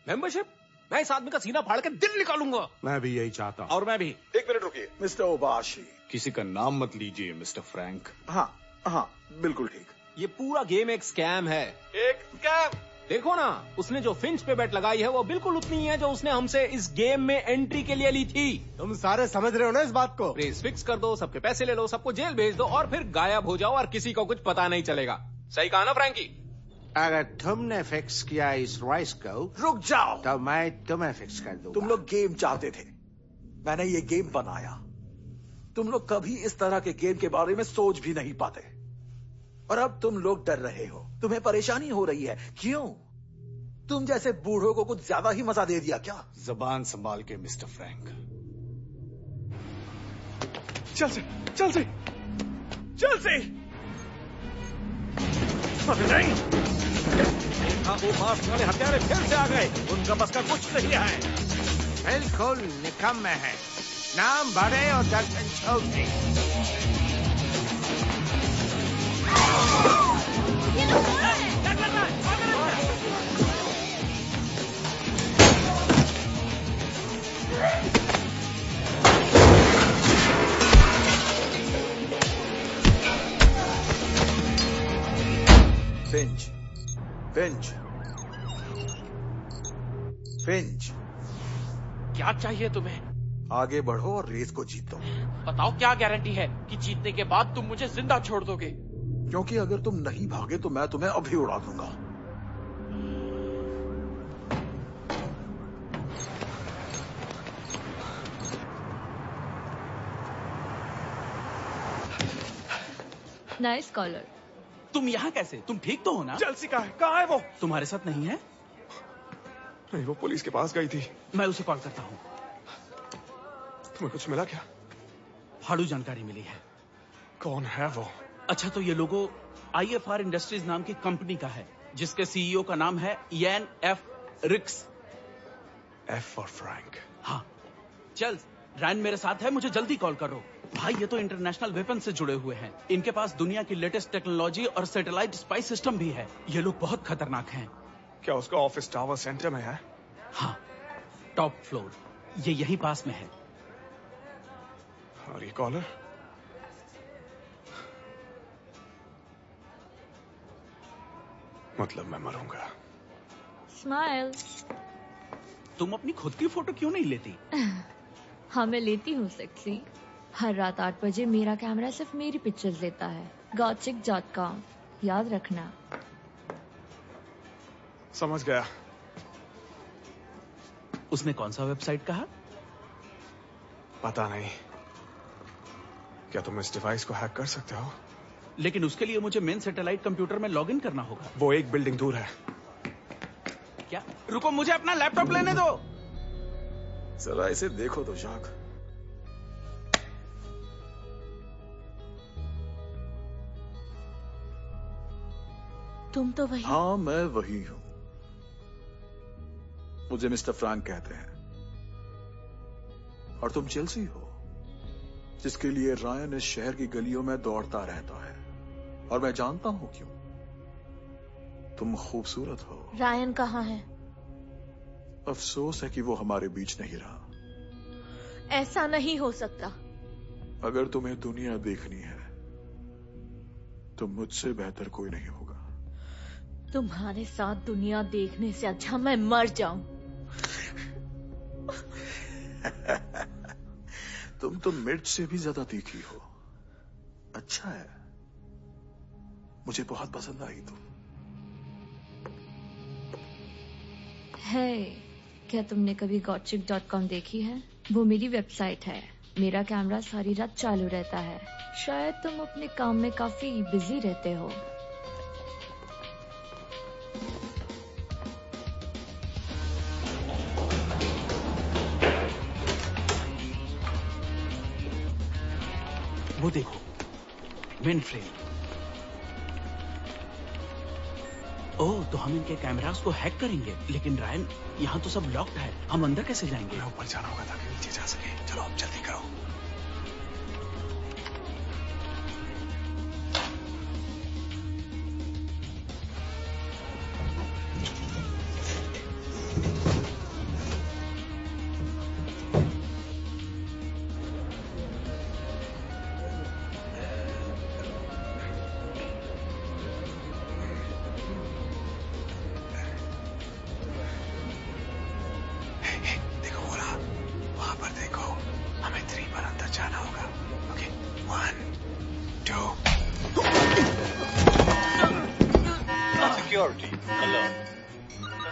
मेंबरशिप? मैं इस आदमी का सीना फाड़ के दिल निकालूंगा। मैं भी यही चाहता हूँ। और मैं भी। एक मिनट रुकिए मिस्टर ओबाशी। किसी का नाम मत लीजिए मिस्टर फ्रैंक। हाँ हाँ बिल्कुल ठीक। ये पूरा गेम एक स्कैम है। एक स्कैम? देखो ना, उसने जो फिंच पे बेट लगाई है वो बिल्कुल उतनी ही है जो उसने हमसे इस गेम में एंट्री के लिए ली थी। तुम सारे समझ रहे हो ना इस बात को? रेस फिक्स कर दो, सबके पैसे ले लो, सबको जेल भेज दो और फिर गायब हो जाओ और किसी को कुछ पता नहीं चलेगा। सही कहा ना फ्रैंकी? अगर तुमने फिक्स किया इस रेस को, रुक जाओ। तो मैं तुम्हें फिक्स कर दूंगा। तुम लोग गेम चाहते थे, मैंने ये गेम बनाया। तुम लोग कभी इस तरह के गेम के बारे में सोच भी नहीं पाते, और अब तुम लोग डर रहे हो। तुम्हें परेशानी हो रही है। क्यों? तुम जैसे बूढ़ों को कुछ ज्यादा ही मजा दे दिया क्या? जबान संभाल के मिस्टर फ्रैंक। चल से, चल से, चल से। नहीं, वो मास्क वाले हत्यारे फिर से आ गए। उनका बस का कुछ नहीं है। बिल्कुल निकम्मे है। नाम बड़े और दर्शन छोटे। फिंच, फिंच, फिंच, क्या चाहिए तुम्हें? आगे बढ़ो और रेस को जीतो। बताओ, क्या गारंटी है कि जीतने के बाद तुम मुझे जिंदा छोड़ दोगे? क्योंकि अगर तुम नहीं भागे तो मैं तुम्हें अभी उड़ा दूंगा। Nice collar. तुम यहाँ कैसे? तुम ठीक तो हो ना? चेल्सी कहाँ है वो? तुम्हारे साथ नहीं है? नहीं, वो पुलिस के पास गई थी। मैं उसे कॉल करता हूँ। तुम्हें कुछ मिला क्या? फाड़ू जानकारी मिली है। कौन है वो? अच्छा, तो ये लोगो IFR इंडस्ट्रीज नाम की कंपनी का है, जिसके CEO का नाम है इयान F. रिक्स। F for Frank. हाँ, चल, रायन मेरे साथ है, मुझे जल्दी कॉल करो। भाई ये तो इंटरनेशनल वेपन से जुड़े हुए हैं। इनके पास दुनिया की लेटेस्ट टेक्नोलॉजी और सैटेलाइट स्पाई सिस्टम भी है। ये लोग बहुत खतरनाक हैं। क्या उसका ऑफिस टावर सेंटर में है? हाँ, टॉप फ्लोर। ये यहीं पास में है। और ये कॉलर? मतलब मैं मरूंगा। स्माइल। तुम अपनी खुद की फोटो क्यों नहीं लेती? हाँ मैं लेती हूँ सेक्सी। हर रात 8 बजे मेरा कैमरा सिर्फ मेरी पिक्चर्स लेता है। gotchick.com याद रखना। समझ गया। उसने कौन सा वेबसाइट कहा? पता नहीं। क्या तुम इस डिवाइस को हैक कर सकते हो? लेकिन उसके लिए मुझे मेन सैटेलाइट कंप्यूटर में लॉगिन करना होगा। वो एक बिल्डिंग दूर है। क्या? रुको, मुझे अपना लैपटॉप लेने दो। जरा इसे देखो तो जाक। तुम तो वही। हाँ मैं वही हूं। मुझे मिस्टर फ्रैंक कहते हैं। और तुम चेल्सी हो, जिसके लिए रायन इस शहर की गलियों में दौड़ता रहता है। और मैं जानता हूं क्यों। तुम खूबसूरत हो। रायन कहाँ है? अफसोस है कि वो हमारे बीच नहीं रहा। ऐसा नहीं हो सकता। अगर तुम्हें दुनिया देखनी है तो मुझसे बेहतर कोई नहीं होगा। तुम्हारे साथ दुनिया देखने से अच्छा मैं मर जाऊं। तुम तो मिर्च से भी ज्यादा तीखी हो। अच्छा है, मुझे बहुत पसंद आई तुम। है, क्या तुमने कभी gotchick.com देखी है? वो मेरी वेबसाइट है। मेरा कैमरा सारी रात चालू रहता है। शायद तुम अपने काम में काफी बिजी रहते हो। वो देखो, मेन फ्रेम। ओह, तो हम इनके कैमरास को हैक करेंगे। लेकिन रायन, यहाँ तो सब लॉक्ड है। हम अंदर कैसे जाएंगे? ऊपर जाना होगा ताकि नीचे जा सके। चलो अब जल्दी करो।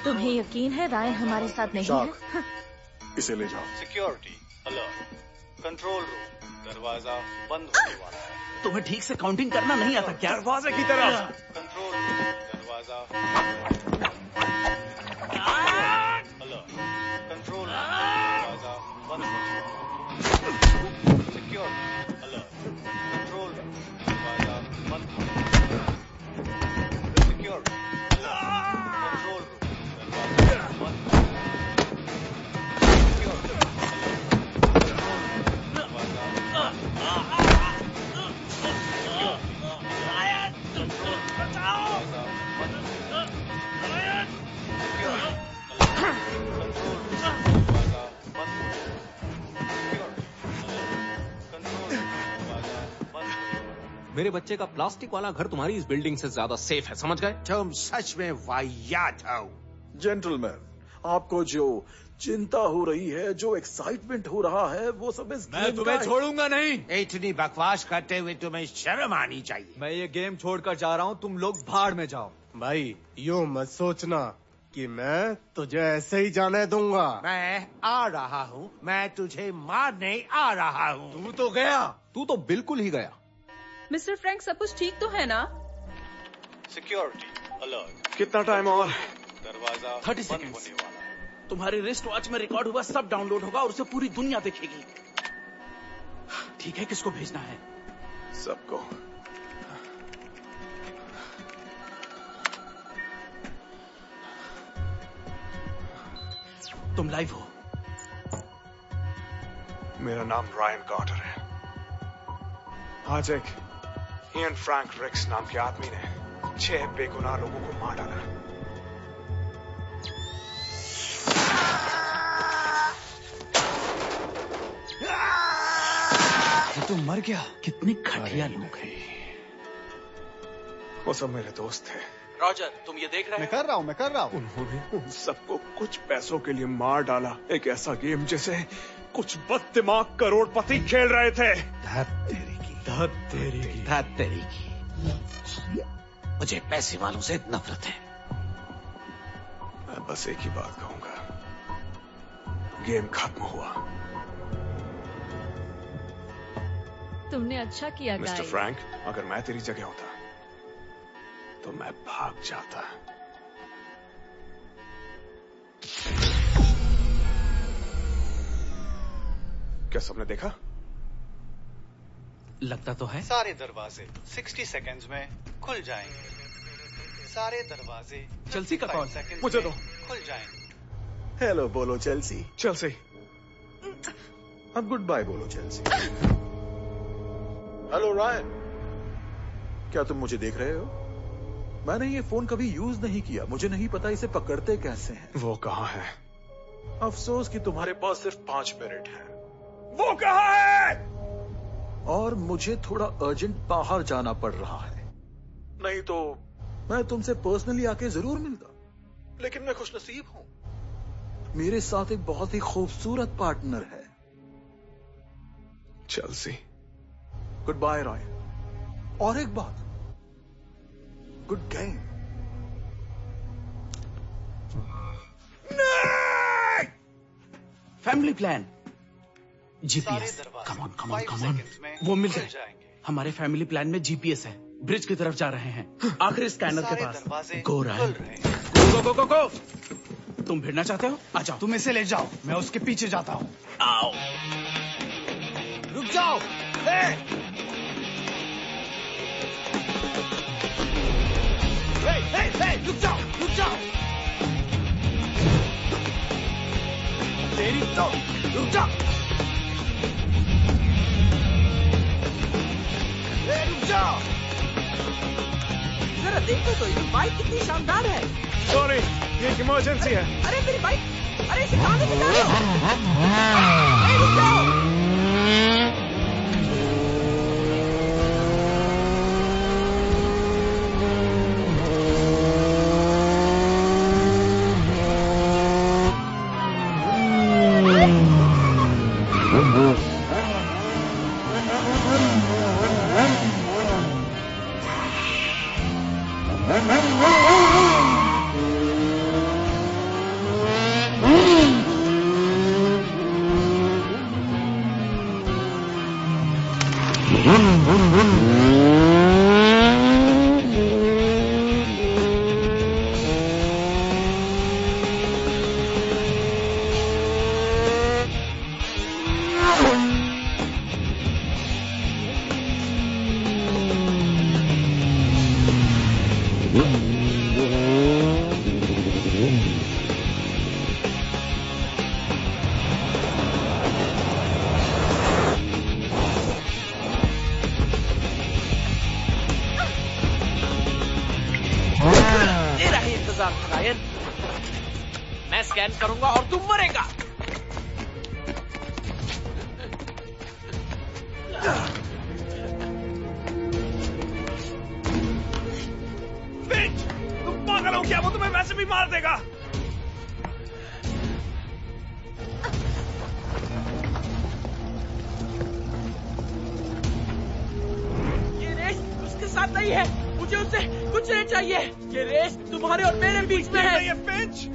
तुम्हें यकीन है रायन हमारे साथ नहीं है? इसे ले जाओ। Security alert. कंट्रोल रूम, दरवाजा बंद होने वाला है। तुम्हें ठीक से काउंटिंग करना नहीं आता क्या? दरवाजे की तरफ। कंट्रोल रूम, दरवाजा अलर्ट। कंट्रोल रूम, दरवाजा बंद होने वाला है। Security alert. कंट्रोल रूम, दरवाजा बंद होने वाला है। सिक्योरिटी कंट्रोल रूम, दरवाजा बंद। मेरे बच्चे का प्लास्टिक वाला घर तुम्हारी इस बिल्डिंग से ज्यादा सेफ है, समझ गए? तुम सच में वाहियात हो। जेंटलमैन, आपको जो चिंता हो रही है, जो एक्साइटमेंट हो रहा है, वो सब इस मैं तुम्हें छोड़ूंगा नहीं। इतनी बकवास करते हुए तुम्हें शर्म आनी चाहिए। मैं ये गेम छोड़कर जा रहा हूँ, तुम लोग भाड़ में जाओ। भाई यूं मत सोचना कि मैं तुझे ऐसे ही जाने दूंगा। मैं आ रहा हूँ, मैं तुझे मारने आ रहा हूँ। तू तो गया। तू तो बिल्कुल ही गया। मिस्टर फ्रैंक, सब कुछ ठीक तो है ना? Security alert. कितना टाइम और? दरवाजा 30 सेकंड्स। तुम्हारे रिस्ट वॉच में रिकॉर्ड हुआ सब डाउनलोड होगा और उसे पूरी दुनिया देखेगी। ठीक है, किसको भेजना है? सबको। तुम लाइव हो? मेरा नाम रायन कार्टर है। आज एक इयन फ्रैंक रिक्स नाम के आदमी ने 6 बेगुनाह लोगों को मार डाला। ये तो मर गया। कितने घटिया लोग हैं। वो सब मेरे दोस्त थे। रॉजर, तुम ये देख रहे मैं कर रहा हूँ। उन्होंने उन सबको कुछ पैसों के लिए मार डाला। एक ऐसा गेम जिसे कुछ बददिमाग करोड़पति खेल रहे थे। धत तेरी की। मुझे पैसे वालों से नफरत है। मैं बस एक ही बात कहूंगा, गेम खत्म हुआ। तुमने अच्छा किया मिस्टर गाइस। फ्रैंक, अगर मैं तेरी जगह होता तो मैं भाग जाता। क्या सबने देखा? लगता तो है। सारे दरवाजे 60 सेकंड्स में खुल जाएंगे। सारे दरवाजे चेल्सी का कॉल। मुझे दो। खुल जाएंगे। हेलो बोलो चेल्सी। चेल्सी। अब गुड बाय बोलो चेल्सी। हेलो रायन, क्या तुम मुझे देख रहे हो? मैंने ये फोन कभी यूज नहीं किया, मुझे नहीं पता इसे पकड़ते कैसे हैं। वो कहाँ है? अफसोस कि तुम्हारे पास सिर्फ 5 मिनट है। वो कहाँ है? और मुझे थोड़ा अर्जेंट बाहर जाना पड़ रहा है, नहीं तो मैं तुमसे पर्सनली आके जरूर मिलता। लेकिन मैं खुशनसीब हूं, मेरे साथ एक बहुत ही खूबसूरत पार्टनर है। चेल्सी। Good bye Roy. और एक बात, good game. Family plan, GPS. Come on. वो मिल गए। हमारे फैमिली प्लान में जीपीएस है। ब्रिज की तरफ जा रहे हैं, आखिरी स्कैनर के पास। गो रायन, गो। तुम भिड़ना चाहते हो? आ जाओ। तुम इसे ले जाओ, मैं उसके पीछे जाता हूँ। आओ। रुक जाओ। रुक जाओ। तेरी तो रुक जाओ। रुक जाओ। जरा देखो तो ये बाइक कितनी शानदार है। सॉरी, ये इमरजेंसी है। अरे मेरी बाइक, अरे इसे कहाँ लेके जा रहे हो? रुक जाओ। मैं स्कैन करूंगा और तुम मरेगा। तुम पागल हो क्या? वो तुम्हें वैसे भी मार देगा। ये रेस उसके साथ नहीं है, मुझे उससे कुछ नहीं चाहिए। ये रेस तुम्हारे और मेरे बीच में है। ये पिंच।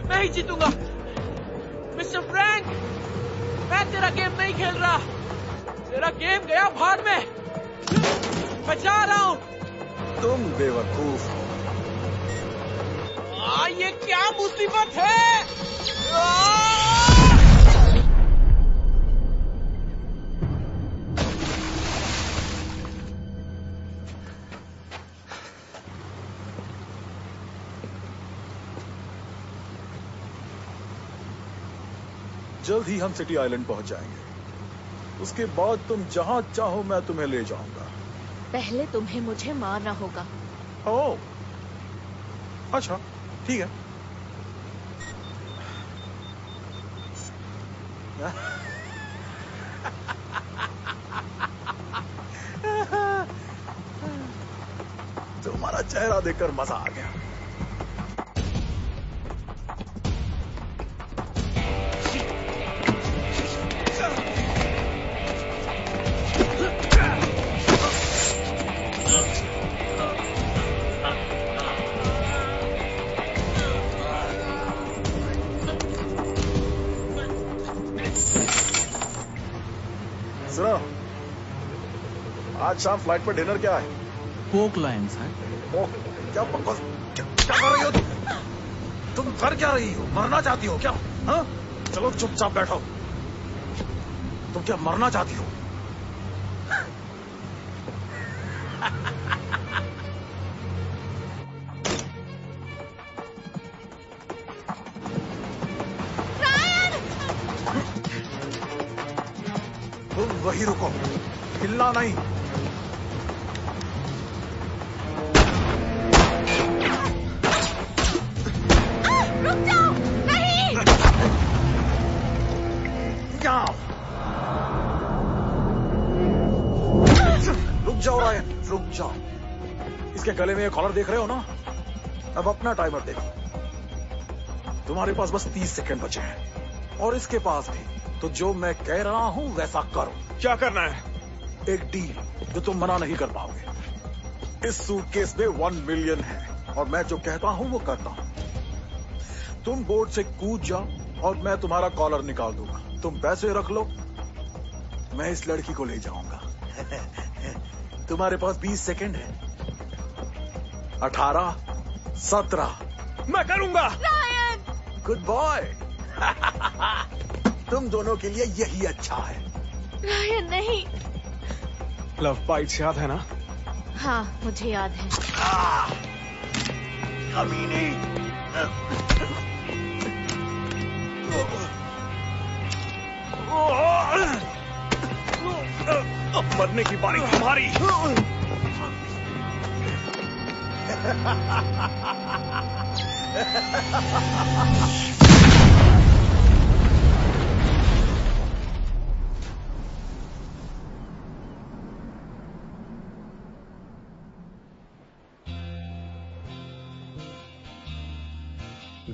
मैं ही जीतूंगा। मिस्टर फ्रैंक, मैं तेरा गेम नहीं खेल रहा। तेरा गेम गया भाड़ में। मैं जा रहा हूं। तुम बेवकूफ हो। ये क्या मुसीबत है? जल्द ही हम सिटी आइलैंड पहुंच जाएंगे। उसके बाद तुम जहां चाहो मैं तुम्हें ले जाऊंगा। पहले तुम्हें मुझे मारना होगा। ओह, अच्छा ठीक है। तुम्हारा चेहरा देखकर मजा आ गया। आज शाम फ्लाइट पर डिनर क्या है? पोक लाइन सर। क्या बकवास, क्या कर रही हो तुम कर क्या रही हो? मरना चाहती हो क्या? हाँ? चलो चुपचाप बैठो। तुम क्या मरना चाहती हो? तुम वही रुको, हिलना नहीं। रुक जाओ, नहीं। रुक जाओ रायन, रुक जाओ। इसके गले में ये कॉलर देख रहे हो ना? अब अपना टाइमर देखो। तुम्हारे पास बस 30 सेकंड बचे हैं और इसके पास भी। तो जो मैं कह रहा हूं वैसा करो। क्या करना है? एक डील जो तुम मना नहीं कर पाओगे। इस सूटकेस में 1 मिलियन है और मैं जो कहता हूं वो करता हूं। तुम बोर्ड से कूद जाओ और मैं तुम्हारा कॉलर निकाल दूंगा। तुम पैसे रख लो, मैं इस लड़की को ले जाऊंगा। तुम्हारे पास 20 सेकंड है। 18, 17। मैं करूंगा। Good boy. तुम दोनों के लिए यही अच्छा है। रायन नहीं। लव बाइट्स याद है ना? हाँ, मुझे याद है। कमीनी। अब मरने की बारी तुम्हारी।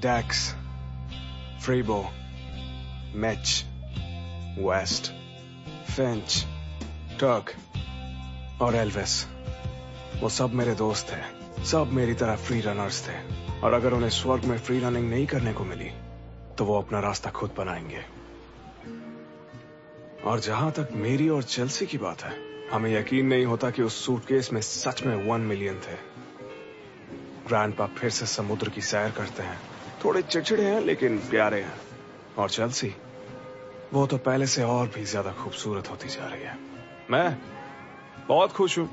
Dax, Freebo, Mitch, West, Finch, Turk और एल्विस, वो सब मेरे दोस्त थे। सब मेरी तरह फ्री रनर्स थे और अगर उन्हें स्वर्ग में फ्री रनिंग नहीं करने को मिली तो वो अपना रास्ता खुद बनाएंगे। और जहां तक मेरी और चेल्सी की बात है, हमें यकीन नहीं होता कि उस सूटकेस में सच में 1 मिलियन थे। ग्रैंडपा फिर से समुद्र की सैर करते हैं। थोड़े चिड़चिड़े हैं लेकिन प्यारे हैं। और चेल्सी, वो तो पहले से और भी ज्यादा खूबसूरत होती जा रही है। मैं बहुत खुश हूं।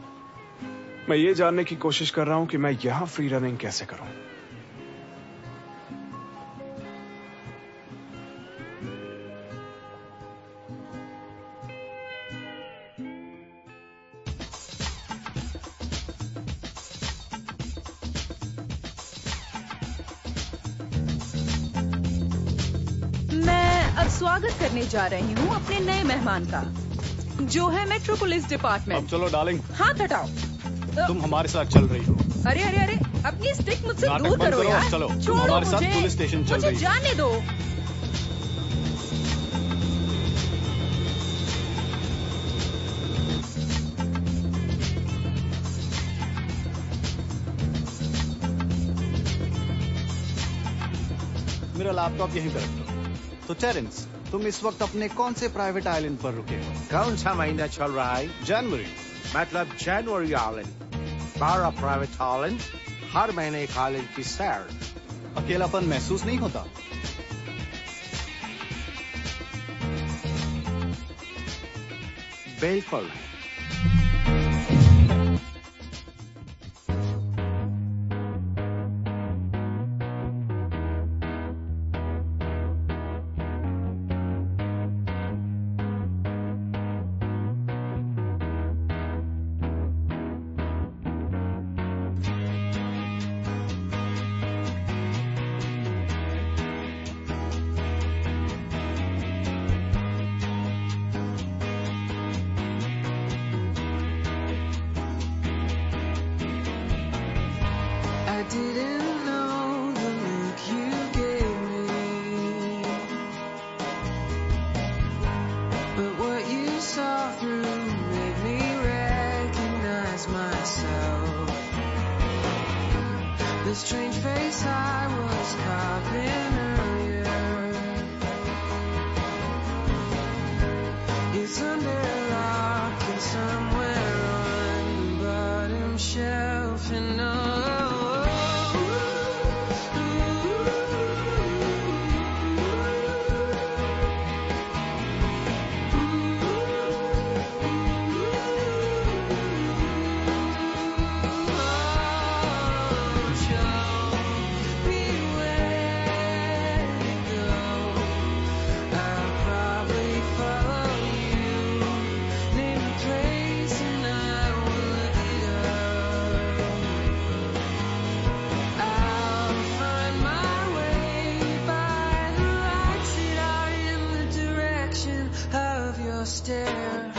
मैं ये जानने की कोशिश कर रहा हूं कि मैं यहां फ्री रनिंग कैसे करूं। अब स्वागत करने जा रही हूँ अपने नए मेहमान का, जो है मेट्रोपोलिस डिपार्टमेंट। अब चलो डार्लिंग, हाथ हटाओ। तुम हमारे साथ चल रही हो। अरे अरे अरे, अपनी स्टिक मुझसे नाटक दूर बंद करो यार। चलो, तुम छोड़ो हमारे साथ मुझे। पुलिस स्टेशन चल मुझे रही हो। जाने दो। मेरा लैपटॉप यहीं पर रख दो। तो टेरेंस, तुम इस वक्त अपने कौन से प्राइवेट आइलैंड पर रुके हो? कौन सा महीना चल रहा है? जनवरी। मतलब जनवरी आइलैंड। 12 प्राइवेट हॉलैंड, हर महीने एक हॉलैंड की सैर। अकेलापन महसूस नहीं होता? बिल्कुल। Didn't know the look you gave me, but what you saw through made me recognize myself. The strange face I was copying earlier, it's under lock and somewhere on the bottom shelf, and stare.